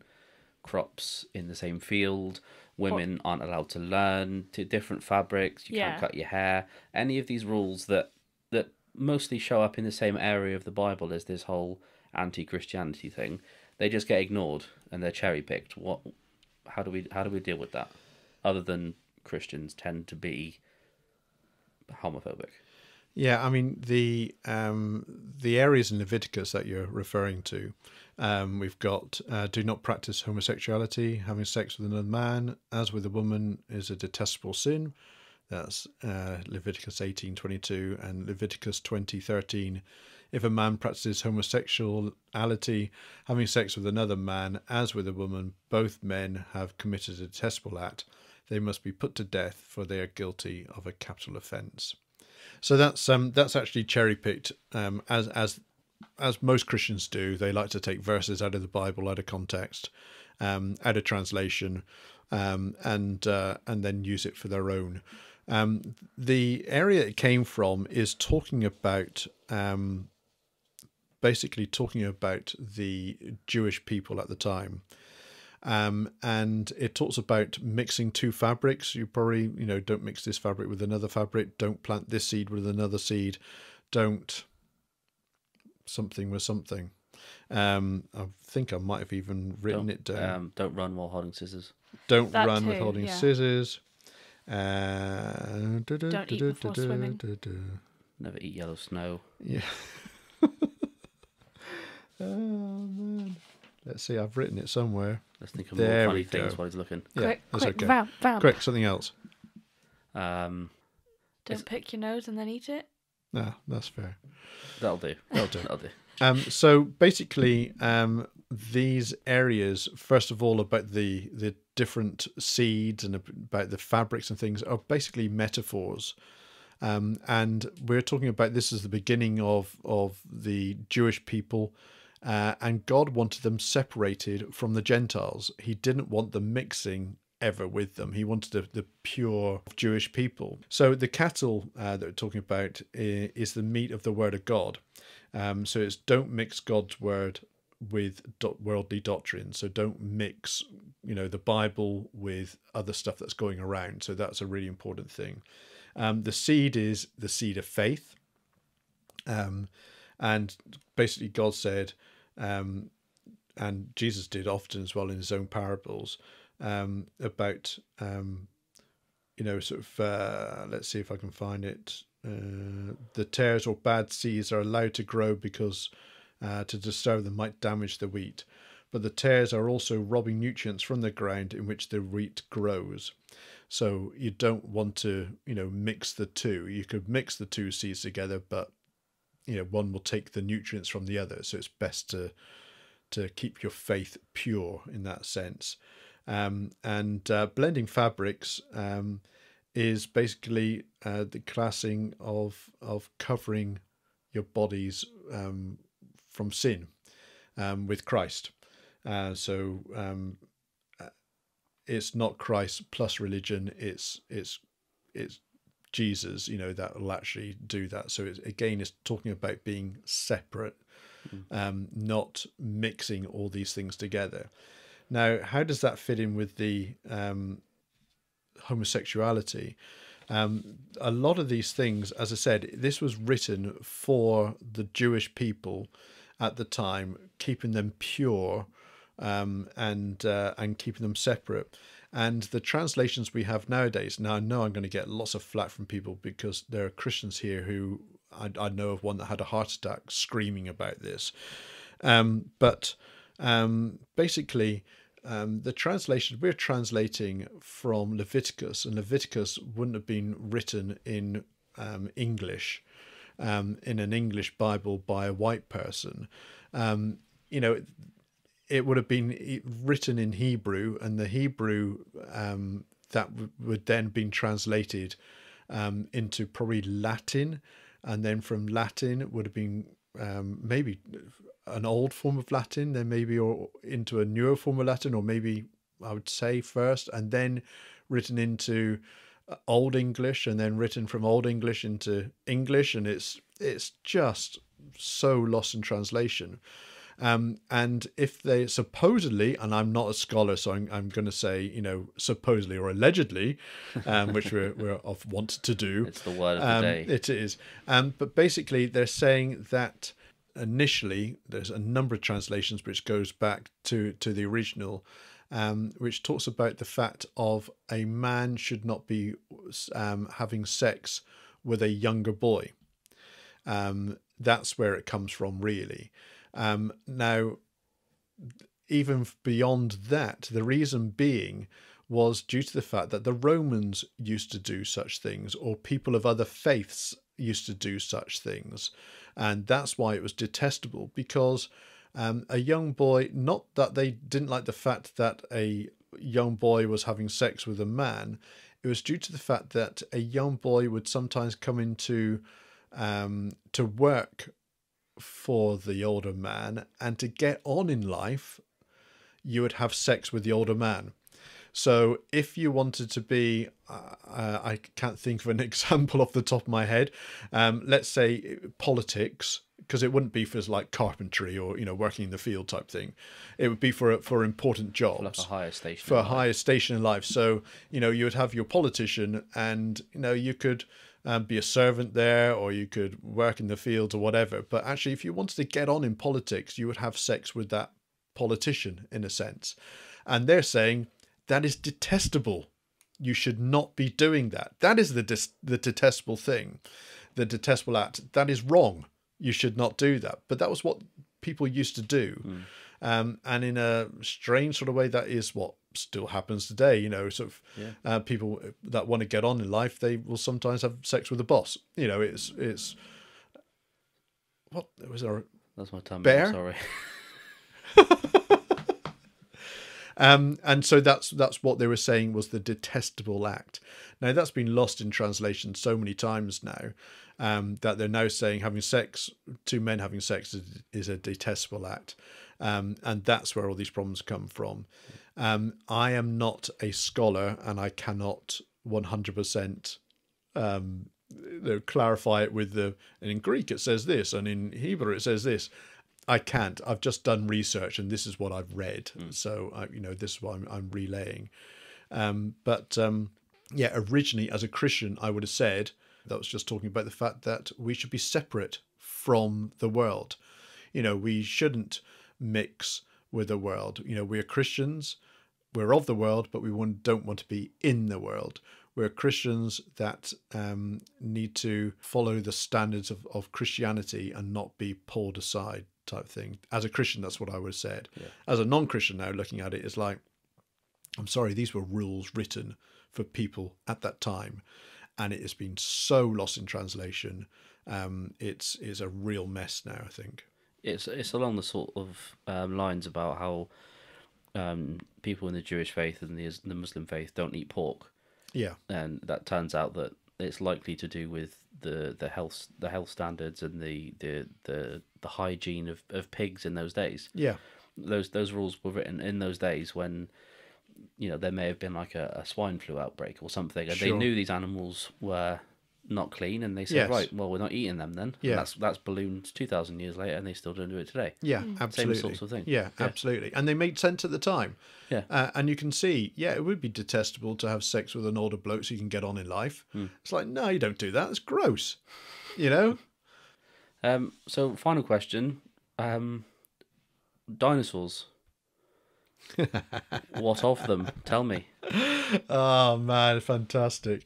crops in the same field? Women aren't allowed to learn to different fabrics. You can't cut your hair. Any of these rules that mostly show up in the same area of the Bible as this whole anti-Christianity thing, they just get ignored and they're cherry-picked. How do we deal with that? Other than Christians tend to be homophobic. Yeah, I mean the areas in Leviticus that you're referring to, we've got do not practice homosexuality, having sex with another man as with a woman is a detestable sin. That's Leviticus 18:22 and Leviticus 20:13. If a man practices homosexuality, having sex with another man as with a woman, both men have committed a detestable act. They must be put to death, for they are guilty of a capital offence. So that's actually cherry picked, as most Christians do. They like to take verses out of the Bible, out of context, out of translation, and then use it for their own. The area it came from is talking about basically talking about the Jewish people at the time. And it talks about mixing two fabrics. You probably, don't mix this fabric with another fabric. Don't plant this seed with another seed. Don't something with something. I think I might have even written it down. Don't run while holding scissors. Don't That run too, with holding yeah. scissors. Don't eat before swimming. Never eat yellow snow. Yeah. Oh, man. Let's see, I've written it somewhere. Let's think of There more funny we things go. while he's looking. Yeah, Quick, that's quick, okay. vamp. Quick, something else. Don't pick your nose and then eat it. No, that's fair. That'll do. That'll do. So basically, these areas, first of all, about the different seeds and about the fabrics and things, are basically metaphors. And we're talking about this as the beginning of the Jewish people. And God wanted them separated from the Gentiles. He didn't want them mixing ever with them. He wanted the pure Jewish people. So the cattle that we're talking about is the meat of the word of God. So it's don't mix God's word with worldly doctrine. So don't mix, the Bible with other stuff that's going around. So that's a really important thing. The seed is the seed of faith. And basically God said, and Jesus did often as well in his own parables, about, let's see if I can find it. the tares or bad seeds are allowed to grow because to disturb them might damage the wheat. But the tares are also robbing nutrients from the ground in which the wheat grows. So you don't want to, mix the two. You could mix the two seeds together, but, one will take the nutrients from the other. So it's best to keep your faith pure in that sense. And blending fabrics is basically the classing of covering your bodies from sin with Christ. So it's not Christ plus religion. It's Jesus, that will actually do that. So it's talking about being separate, not mixing all these things together. Now, how does that fit in with the homosexuality? A lot of these things, as I said, this was written for the Jewish people at the time, keeping them pure and keeping them separate. And the translations we have nowadays, now I know I'm going to get lots of flack from people because there are Christians here who, I know of one that had a heart attack screaming about this. But basically, the translation, we're translating from Leviticus, and Leviticus wouldn't have been written in English, in an English Bible by a white person. It would have been written in Hebrew, and the Hebrew that would then been translated into probably Latin, and then from Latin it would have been maybe an old form of Latin, then maybe or into a newer form of Latin, or maybe I would say first, and then written into Old English, and then written from Old English into English, and it's just so lost in translation. And if they supposedly, and I'm not a scholar, so I'm going to say, supposedly or allegedly, which we're of wont to do. It's the word of the day. It is. But basically, they're saying that initially there's a number of translations which goes back to the original, which talks about the fact of a man should not be having sex with a younger boy. That's where it comes from, really. Now, even beyond that, the reason being was due to the fact that the Romans used to do such things, or people of other faiths used to do such things. And that's why it was detestable, because a young boy, not that they didn't like the fact that a young boy was having sex with a man, it was due to the fact that a young boy would sometimes come into to work for the older man, and to get on in life you would have sex with the older man. So if you wanted to be I can't think of an example off the top of my head, let's say politics, because it wouldn't be for like carpentry or working in the field type thing. It would be for important jobs, like a higher station, for a higher station in life. So you would have your politician, and you could be a servant there, or you could work in the fields or whatever. But actually, if you wanted to get on in politics, you would have sex with that politician, in a sense. And they're saying that is detestable. You should not be doing that. That is the detestable thing, the detestable act. That is wrong. You should not do that. But that was what people used to do. And in a strange sort of way, that is what still happens today. People that want to get on in life, they will sometimes have sex with the boss. It's what was our that's my tummy. bear? I'm sorry. And so that's what they were saying was the detestable act. Now that's been lost in translation so many times now, that they're now saying two men having sex is a detestable act. And that's where all these problems come from. I am not a scholar, and I cannot 100% clarify it with and in Greek it says this, and in Hebrew it says this. I can't. I've just done research, and this is what I've read. So, this is what I'm relaying. Originally, as a Christian, I would have said that was just talking about the fact that we should be separate from the world. We shouldn't mix with the world. We're Christians. we're of the world, but we don't want to be in the world. We're Christians that need to follow the standards of Christianity and not be pulled aside type thing. As a Christian, that's what I would have said. Yeah. As a non-Christian now, looking at it, it's like, I'm sorry, these were rules written for people at that time, and it has been so lost in translation. It's a real mess now, I think. It's along the sort of lines about how people in the Jewish faith and the Muslim faith don't eat pork. Yeah, and that turns out that it's likely to do with the health standards and the hygiene of pigs in those days. Yeah, those rules were written in those days when, you know, there may have been like a swine flu outbreak or something, and they knew these animals were not clean, and they said, right, well, we're not eating them then. Yeah, and that's ballooned 2,000 years later, and they still don't do it today. Yeah, absolutely. Same sorts of thing. Yeah, absolutely. And they made sense at the time. Yeah. And you can see, it would be detestable to have sex with an older bloke so you can get on in life. It's like, no, you don't do that. It's gross. You know? So, final question. Dinosaurs. What of them? Tell me. Oh, man, fantastic.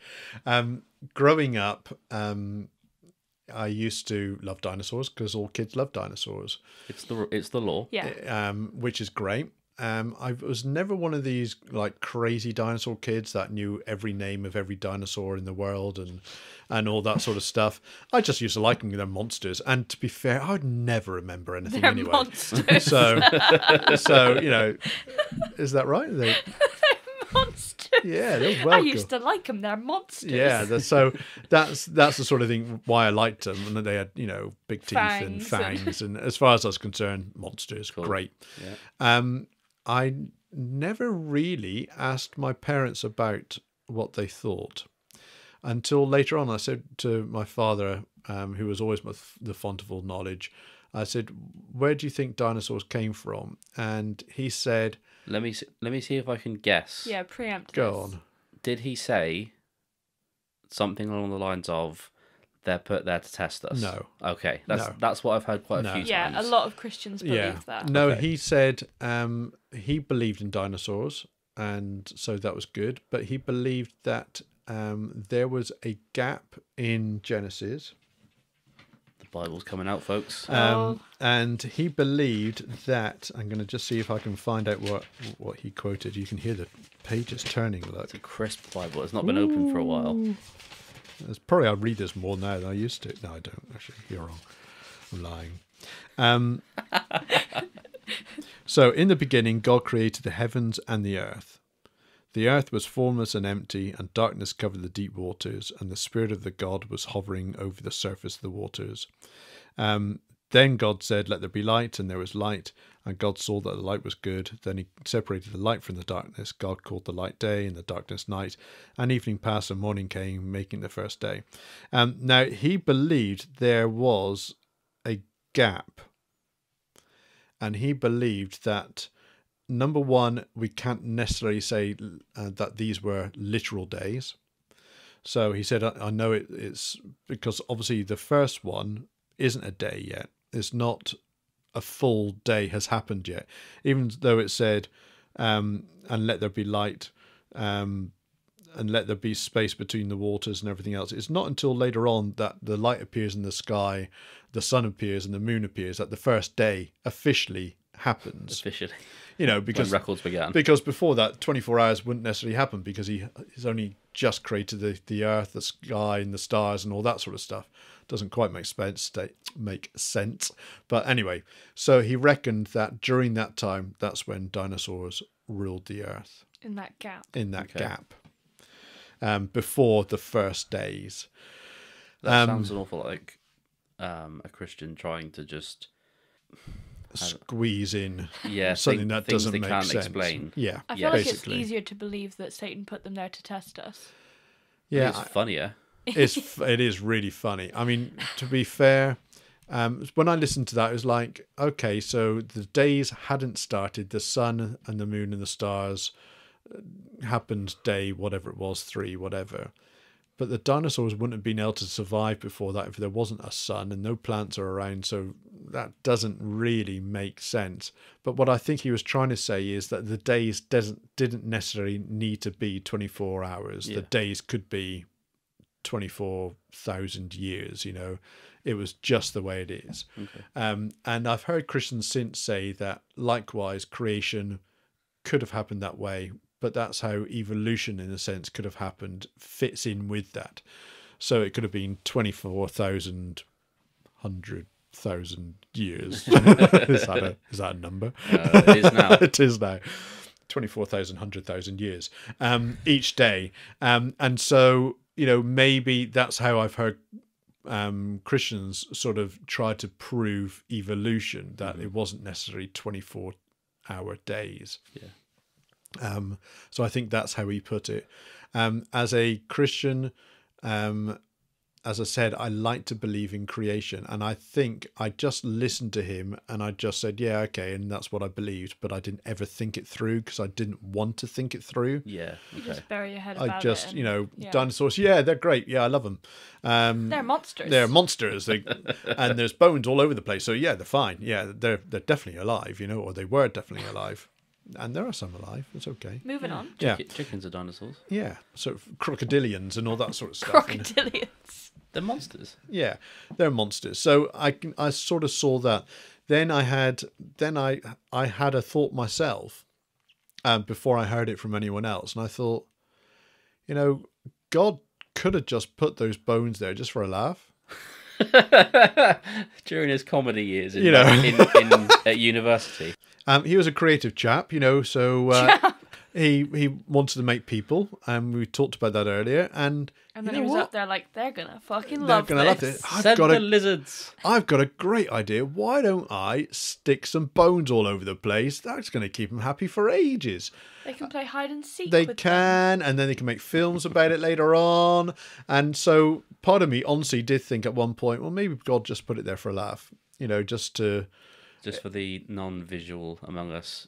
Growing up, I used to love dinosaurs because all kids love dinosaurs. It's the law. Yeah. Which is great. I was never one of these like crazy dinosaur kids that knew every name of every dinosaur in the world and all that sort of stuff. I just used to like them. They're monsters. And to be fair, I would never remember anything They're anyway. Monsters. So you know, is that right? They're monsters. Yeah, they're welcome. I used to like them. They're monsters. Yeah, so that's the sort of thing why I liked them, and they had, you know, big teeth and fangs, and as far as I was concerned, monsters, cool. Great. Yeah. I never really asked my parents about what they thought until later on. I said to my father, who was always the font of all knowledge, I said, "Where do you think dinosaurs came from?" And he said, Let me see if I can guess. Yeah, preempt. Go on. Did he say something along the lines of, "They're put there to test us"? No. Okay, that's what I've heard quite a few times. Yeah, a lot of Christians believe that. No, okay. He said he believed in dinosaurs, and so that was good. But he believed that there was a gap in Genesis. Bible's coming out, folks. And he believed that, I'm going to just see if I can find out what he quoted. You can hear the pages turning. Look, it's a crisp Bible. It's not been open for a while. I'll read this more now than I used to. No, I don't actually. You're wrong. I'm lying. So in the beginning, God created the heavens and the earth. The earth was formless and empty, and darkness covered the deep waters, and the Spirit of the God was hovering over the surface of the waters. Then God said, "Let there be light," and there was light, and God saw that the light was good. Then he separated the light from the darkness. God called the light day, and the darkness night, and evening passed, and morning came, making the first day. Now, he believed there was a gap, and he believed that, number one, we can't necessarily say that these were literal days. So he said, I know it's because obviously the first one isn't a day yet. It's not a full day has happened yet. Even though it said, and let there be light, and let there be space between the waters and everything else. It's not until later on that the light appears in the sky, the sun appears and the moon appears, that the first day officially happens. Officially. You know, because when records began. Because before that, 24 hours wouldn't necessarily happen because he's only just created the earth, the sky, and the stars, and all that sort of stuff. Doesn't quite make sense. But anyway, so he reckoned that during that time, that's when dinosaurs ruled the earth. In that gap. Gap. Before the first days. That sounds an awful like a Christian trying to just squeeze in something that doesn't make can't sense. Explain. Yeah, I feel like it's easier to believe that Satan put them there to test us. Yeah, it's funnier. It is really funny. I mean, to be fair, when I listened to that, it was like, okay, so the days hadn't started. The sun and the moon and the stars happened day, whatever it was, 3, whatever. but the dinosaurs wouldn't have been able to survive before that if there wasn't a sun and no plants are around. So that doesn't really make sense. But what I think he was trying to say is that the days didn't necessarily need to be 24 hours. The days could be 24,000 years, you know. It was just the way it is. Okay. And I've heard Christians since say that likewise creation could have happened that way, but that's how evolution in a sense could have happened, fits in with that. So it could have been 24,000, 100,000 years. Is that a number? It is now. It is now. 24,000, 100,000 years each day. And so, you know, maybe that's how I've heard Christians sort of try to prove evolution, that it wasn't necessarily 24-hour days. Yeah. So I think that's how he put it. As a Christian, as I said, I like to believe in creation, and I think I just listened to him and I just said, yeah, okay, and that's what I believed, but I didn't ever think it through because I didn't want to think it through. Yeah. You Okay. just bury your head about I just, it. And, you know, yeah. dinosaurs, yeah, they're great. Yeah, I love them. They're monsters. They're monsters. And there's bones all over the place. So yeah, they're fine. Yeah, they're definitely alive, you know, or they were definitely alive. And there are some alive. It's okay. Moving on. Yeah. Chickens are dinosaurs. Yeah. Sort of crocodilians and all that sort of stuff. Crocodilians. They're monsters. Yeah, they're monsters. So I sort of saw that. Then I had a thought myself before I heard it from anyone else, and I thought, you know, God could have just put those bones there just for a laugh. During his comedy years, You know. at university. He was a creative chap, you know, so he wanted to make people, and we talked about that earlier. And And then you he know was what? up there like, they're gonna fucking They're love gonna this. love this. Send the lizards. I've got a great idea. Why don't I stick some bones all over the place? That's going to keep them happy for ages. They can play hide and seek. They with can, and then they can make films about it later on. And so part of me honestly did think at one point, well, maybe God just put it there for a laugh, you know, just to... Just for the non-visual among us,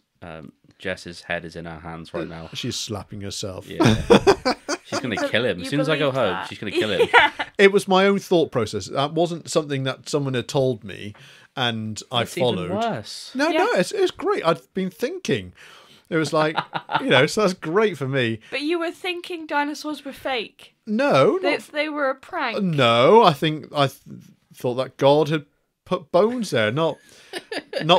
Jess's head is in our hands right now. She's slapping herself. Yeah. She's going to kill him. You As soon as I go believe home, that? she's going to kill him. It was my own thought process. That wasn't something that someone had told me and I It's followed. even worse. No, it's great. I'd been thinking. It was like, you know, so that's great for me. But you were thinking dinosaurs were fake. No, They were a prank. no. I thought that God had put bones there, not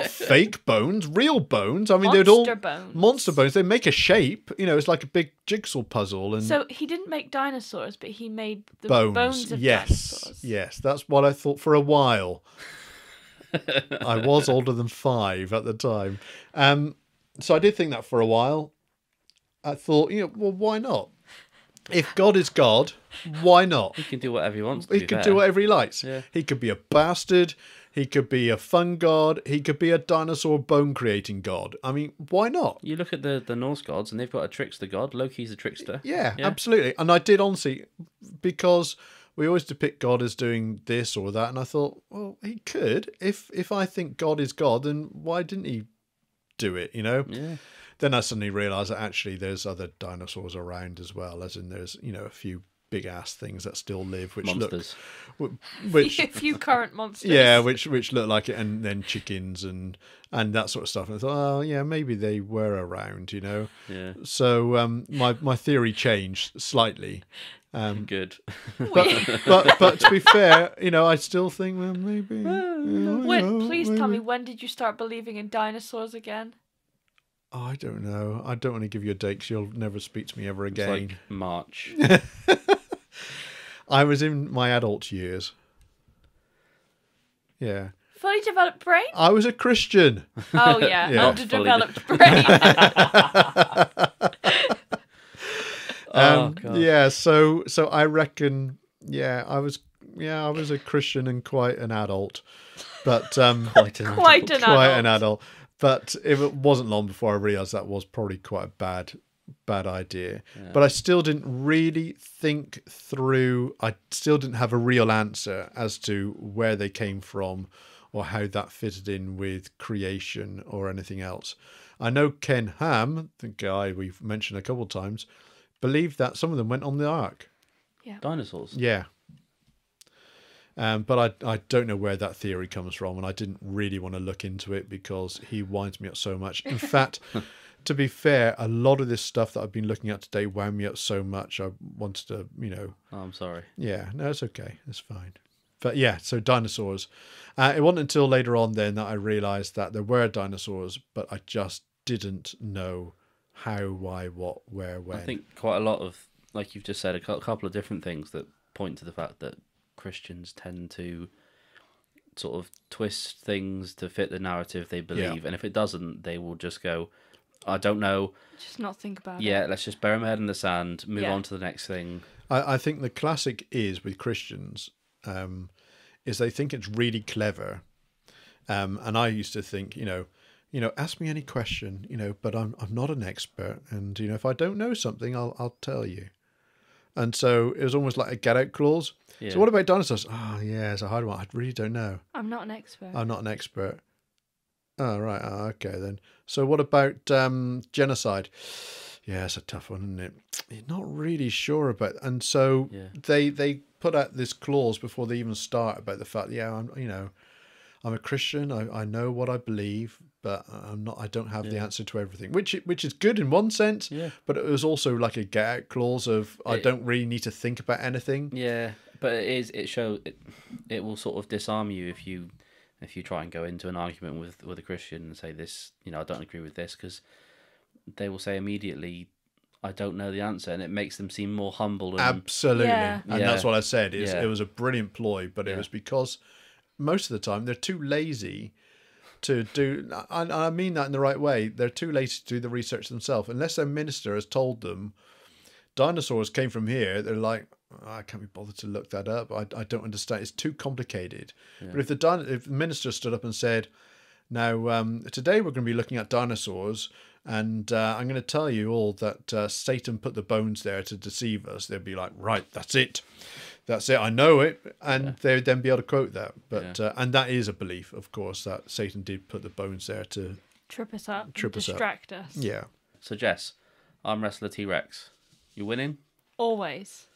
fake bones, real bones. I mean, they'd all Monster bones. monster bones. They make a shape. You know, it's like a big jigsaw puzzle. And So he didn't make dinosaurs, but he made the bones. of Yes, dinosaurs. yes. That's what I thought for a while. I was older than 5 at the time. So I did think that for a while. I thought, you know, well, why not? If God is God, why not? He can do whatever he wants. He could do whatever he likes. Yeah. He could be a bastard. He could be a fun god. He could be a dinosaur bone creating god. I mean, why not? You look at the Norse gods, and they've got a trickster god. Loki's a trickster. Yeah, absolutely. And I did honestly, because we always depict God as doing this or that, and I thought, well, he could. If I think God is God, then why didn't he do it? You know. Yeah. Then I suddenly realised that actually there's other dinosaurs around as well, as in there's, you know, a few big ass things that still live, which Monsters. look, which A few current monsters. yeah, which look like it, and then chickens and that sort of stuff. And I thought, oh yeah, maybe they were around, you know. Yeah. So my theory changed slightly. Good. But to be fair, you know, I still think, well, maybe. Please tell me, when did you start believing in dinosaurs again? Oh, I don't know. I don't want to give you a date because you'll never speak to me ever It's again. like March. I was in my adult years. Yeah. Fully developed brain? I was a Christian. Oh yeah, Yeah. underdeveloped brain. Oh, God. Yeah, so I reckon, I was a Christian and quite an adult. But Quite an Quite adult. an adult. But it wasn't long before I realised that was probably quite a bad idea. Yeah. But I still didn't really think through. I still didn't have a real answer as to where they came from or how that fitted in with creation or anything else. I know Ken Ham, the guy we've mentioned a couple of times, believed that some of them went on the ark. Yeah. Dinosaurs. Yeah. But I don't know where that theory comes from, and I didn't really want to look into it because he winds me up so much. In fact, to be fair, a lot of this stuff that I've been looking at today wound me up so much I wanted to, Oh, I'm sorry. Yeah, no, it's okay. It's fine. But yeah, so dinosaurs. It wasn't until later on then that I realised that there were dinosaurs, but I just didn't know how, why, what, where, when. I think quite a lot of, like you've just said, a couple of different things that point to the fact that Christians tend to sort of twist things to fit the narrative they believe, and if it doesn't, they will just go, I don't know. Just not think about it. Yeah, let's just bury my head in the sand, move on to the next thing. I think the classic is with Christians, is they think it's really clever. And I used to think, ask me any question, but I'm not an expert, and if I don't know something, I'll tell you. And so it was almost like a get out clause. Yeah. So what about dinosaurs? Oh, yeah, it's a hard one. I really don't know. I'm not an expert. I'm not an expert. Oh, right. Oh, okay, then. So what about genocide? Yeah, it's a tough one, isn't it? You're not really sure about. And so they put out this clause before they even start about the fact, I'm a Christian. I know what I believe, but I don't have the answer to everything. Which is good in one sense, but it was also like a get out clause of I don't really need to think about anything. Yeah, but it will sort of disarm you if you try and go into an argument with a Christian and say this, I don't agree with this, because they will say immediately, I don't know the answer, and it makes them seem more humble. And, absolutely, and that's what I said. It was a brilliant ploy, but it was because most of the time they're too lazy to do, and I mean that in the right way, they're too lazy to do the research themselves. Unless their minister has told them dinosaurs came from here, they're like, I can't be bothered to look that up. I don't understand. It's too complicated. But if the minister stood up and said, now, today we're going to be looking at dinosaurs, and I'm going to tell you all that Satan put the bones there to deceive us, they'd be like, right, that's it. That's it. I know it. And they'd then be able to quote that. But and that is a belief, of course, that Satan did put the bones there to trip us up, distract us. Yeah. So, Jess, arm wrestler T-Rex. You winning? Always.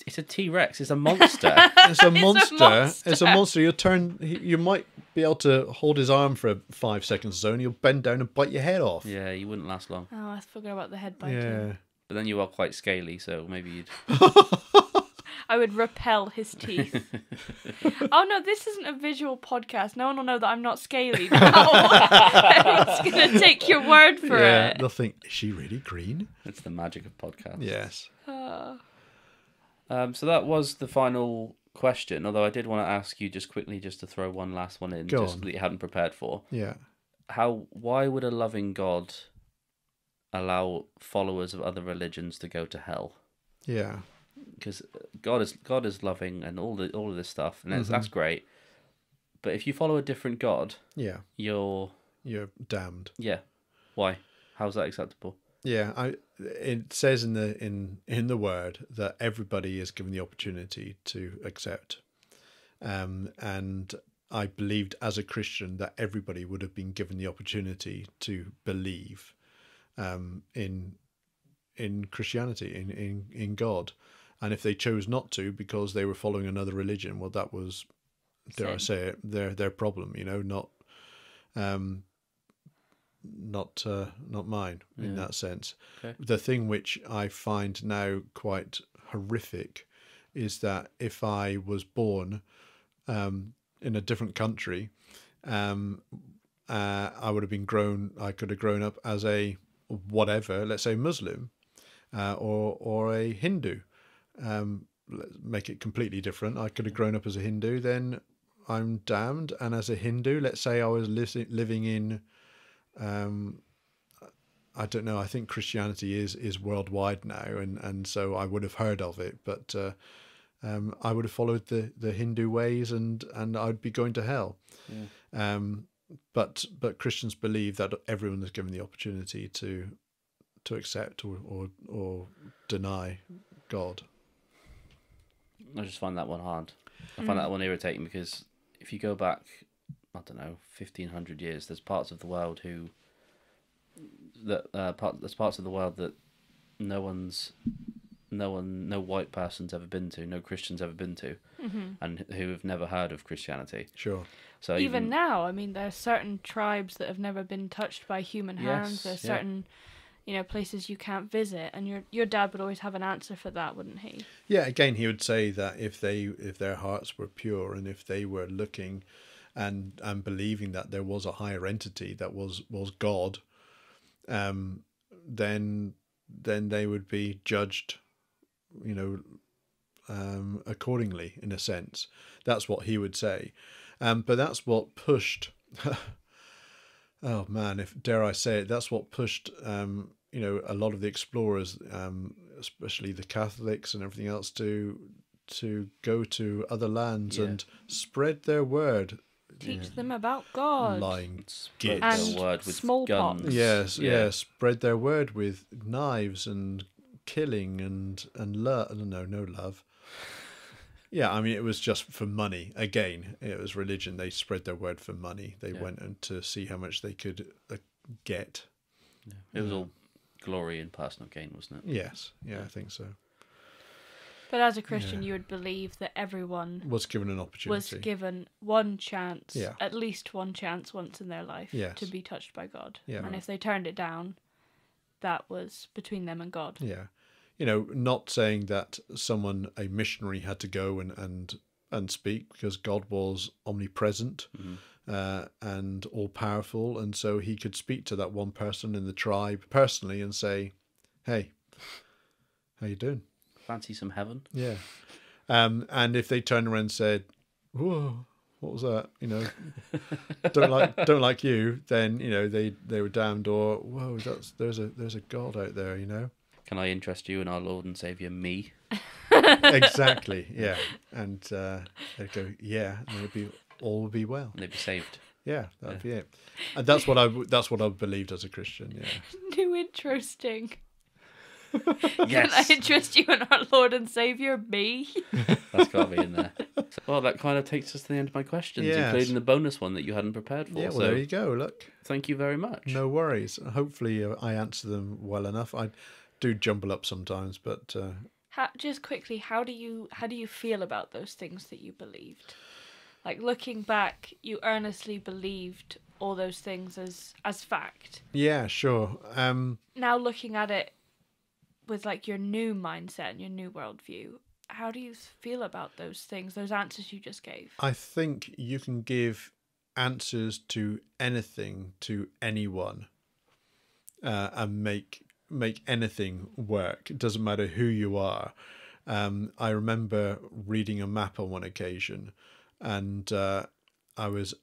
It's a T-Rex. It's a monster. It's a monster. It's a monster. You might be able to hold his arm for 5 seconds or so, and he'll bend down and bite your head off. Yeah, you wouldn't last long. Oh, I forgot about the head biting. Yeah. But then you are quite scaly, so maybe you'd... I would repel his teeth. Oh no, this isn't a visual podcast. No one will know that I'm not scaly now. It's going to take your word for it. They'll think, is she really green? It's the magic of podcasts. Yes. So that was the final question, although I did want to ask you just quickly, just to throw one last one in, that you hadn't prepared for. Yeah. Why would a loving God allow followers of other religions to go to hell? Yeah. Because God is loving and all of this stuff, and that's great. But if you follow a different God, you're damned. Yeah. Why? How's that acceptable? Yeah, it says in the word that everybody is given the opportunity to accept, and I believed as a Christian that everybody would have been given the opportunity to believe in Christianity, in God, and if they chose not to because they were following another religion, well, that was, dare I say it, their problem, not mine in that sense. Okay. The thing which I find now quite horrific is that if I was born in a different country, I would have been I could have grown up as a whatever, let's say Muslim, or a Hindu. Let's make it completely different. I could have grown up as a Hindu, then I'm damned. And as a Hindu, let's say I was living in I don't know. I think Christianity is worldwide now, and so I would have heard of it, but I would have followed the Hindu ways, and I'd be going to hell. Yeah. But Christians believe that everyone is given the opportunity to accept or deny God. I just find that one hard. I find that one irritating because if you go back, I don't know, 1,500 years, there's parts of the world there's parts of the world that no one's no white person's ever been to, no Christian's ever been to, and who have never heard of Christianity. Sure. So Even now, I mean, there are certain tribes that have never been touched by human hands. There's certain, places you can't visit, and your dad would always have an answer for that, wouldn't he? Yeah, again, he would say that if their hearts were pure and if they were looking and believing that there was a higher entity that was God, then they would be judged, accordingly, in a sense. That's what he would say. But that's what pushed, oh man, if dare I say it, that's what pushed, a lot of the explorers, especially the Catholics and everything else, to go to other lands and spread their word. Teach them about God. Lying spread gids. their word with smallpox. guns. Yes, spread their word with knives and killing and love. No love. Yeah, I mean, it was just for money. Again, it was religion. They spread their word for money. They went and to see how much they could get. Yeah. It was all glory and personal gain, wasn't it? Yes, I think so. But as a Christian, you would believe that everyone Was given an opportunity. was given one chance, Yeah. at least one chance once in their life Yes. to be touched by God. Yeah. And if they turned it down, that was between them and God. Yeah. Not saying that a missionary had to go and speak, because God was omnipresent and all-powerful, and so he could speak to that one person in the tribe personally and say, hey, how you doing? Fancy some heaven? Yeah. And if they turned around and said, whoa, what was that? Don't like you, then, they were damned, or, whoa, there's a God out there, Can I interest you in our Lord and Saviour, me? Exactly, yeah. And they'd go, yeah, and all would be well. And they'd be saved. Yeah, that'd be it. And that's what I believed as a Christian. Yeah. New intro sting. Yes. Can I interest you in our Lord and Saviour, me? That's got to be in there. Well, that kind of takes us to the end of my questions, Yes. including the bonus one that you hadn't prepared for. Yeah, well, so there you go. Look, thank you very much. no worries. Hopefully, I answer them well enough. I do jumble up sometimes, but Just quickly, how do you feel about those things that you believed? Like, looking back, you earnestly believed all those things as fact. yeah, sure. Now looking at it with like your new mindset and your new worldview, how do you feel about those things, those answers you just gave? I think you can give answers to anything to anyone, and make anything work. It doesn't matter who you are. I remember reading a map on one occasion, and I was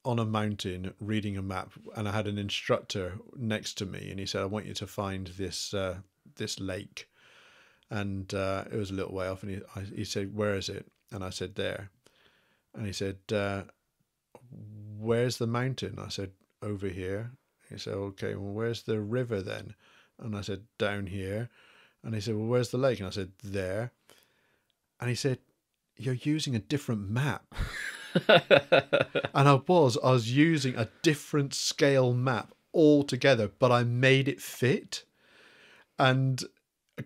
on a mountain reading a map, and I had an instructor next to me, and he said, I want you to find this lake. And it was a little way off, and he said, where is it? And I said, there. And he said, where's the mountain? I said, over here. He said, okay, well, where's the river then? And I said, down here. And he said, well, where's the lake? And I said, there. And he said, you're using a different map. And I was using a different scale map altogether, but I made it fit. And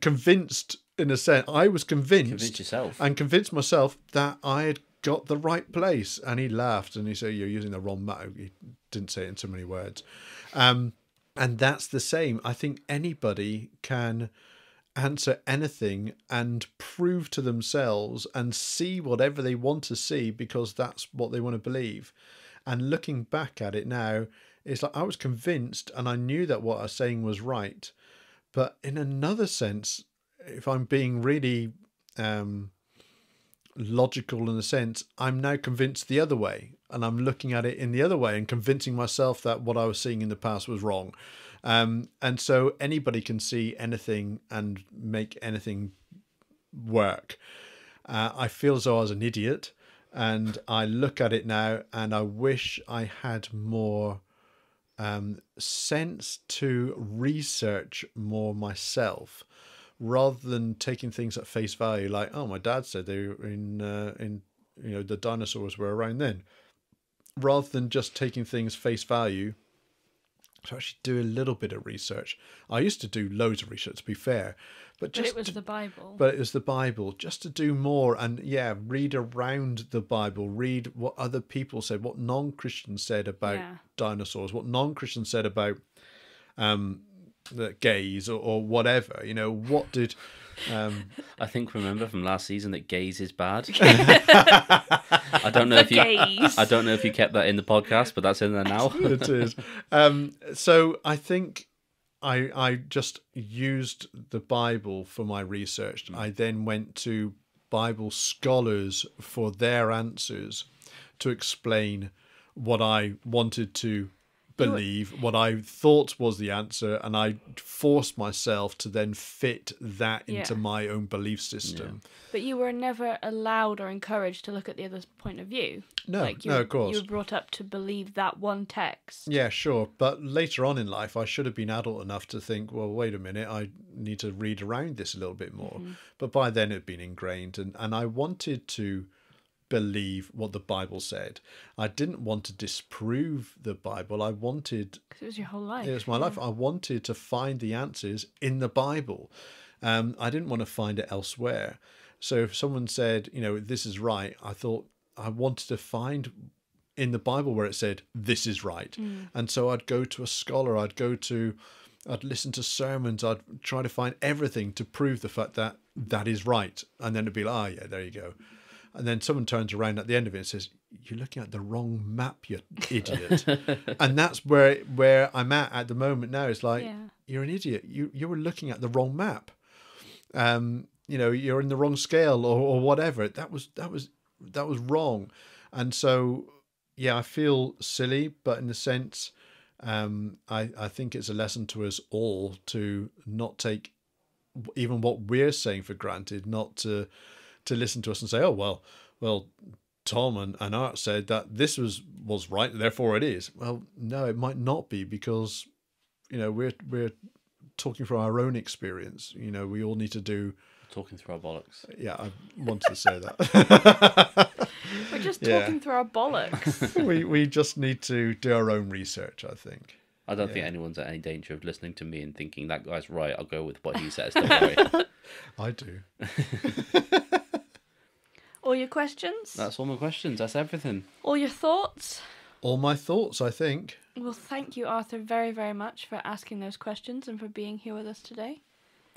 convinced, in a sense, I was convinced. Convince yourself. And convinced myself that I had got the right place. And he laughed and he said, you're using the wrong map. He didn't say it in so many words. And that's the same. I think anybody can answer anything and prove to themselves and see whatever they want to see, because that's what they want to believe. And looking back at it now, it's like I was convinced and I knew that what I was saying was right. But in another sense, if I'm being really logical in a sense, I'm now convinced the other way, and I'm looking at it in the other way and convincing myself that what I was seeing in the past was wrong. And so anybody can see anything and make anything work. I feel as though I was an idiot, and I look at it now and I wish I had more sense to research more myself, rather than taking things at face value. Like, oh, my dad said they were in the dinosaurs were around then, rather than just taking things face value. To actually do a little bit of research. I used to do loads of research, to be fair, But it was the Bible. But it was the Bible, just to do more and read around the Bible, read what other people said, what non-Christians said about dinosaurs, what non-Christians said about the gays or whatever. What did I think remember from last season that gays is bad. I don't know if you kept that in the podcast, but that's in there now. It is. So I think I just used the Bible for my research. I then went to Bible scholars for their answers to explain what I wanted to believe, what I thought was the answer, and I forced myself to then fit that into my own belief system. Yeah. But you were never allowed or encouraged to look at the other's point of view. No, of course. You were brought up to believe that one text. Yeah, sure. But later on in life, I should have been adult enough to think, well, wait a minute, I need to read around this a little bit more. Mm-hmm. But by then it had been ingrained, and I wanted to believe what the Bible said. I didn't want to disprove the Bible. I wanted... Because it was your whole life. It was my life. I wanted to find the answers in the Bible. I didn't want to find it elsewhere. So if someone said, this is right, I thought I wanted to find in the Bible where it said, this is right. And so I'd go to a scholar, I'd listen to sermons, I'd try to find everything to prove the fact that that is right. And then it'd be like, yeah, there you go. And then someone turns around at the end of it and says, you're looking at the wrong map, you idiot. And that's where I'm at the moment now. It's like, you're an idiot. You were looking at the wrong map. You're in the wrong scale or whatever. That was wrong. And so, I feel silly, but in a sense, I think it's a lesson to us all to not take even what we're saying for granted, not to listen to us and say, oh, well, Tom and Art said that this was right, therefore it is. Well, no, it might not be, because, we're talking from our own experience. We all need to do... Talking through our bollocks. Yeah, I wanted to say that. We're just talking through our bollocks. we just need to do our own research, I think. I don't think anyone's at any danger of listening to me and thinking, that guy's right, I'll go with what he says. Don't worry. I do. All your questions? That's all my questions. That's everything. All your thoughts? All my thoughts, I think. Well, thank you, Arthur, very, very much for asking those questions and for being here with us today.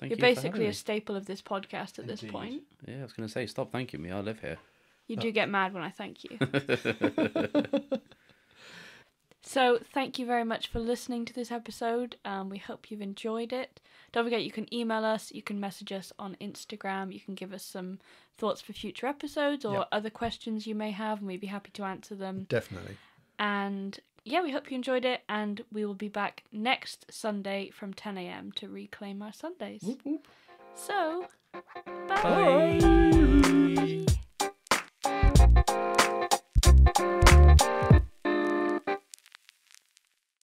You're basically a staple of this podcast at this point. Yeah, I was going to say, stop thanking me. I live here. You do get mad when I thank you. So, thank you very much for listening to this episode. We hope you've enjoyed it. Don't forget, you can email us, you can message us on Instagram, you can give us some thoughts for future episodes or other questions you may have, and we'd be happy to answer them. Definitely. And we hope you enjoyed it, and we will be back next Sunday from 10 a.m. to reclaim our Sundays. Whoop, whoop. So, bye. Bye.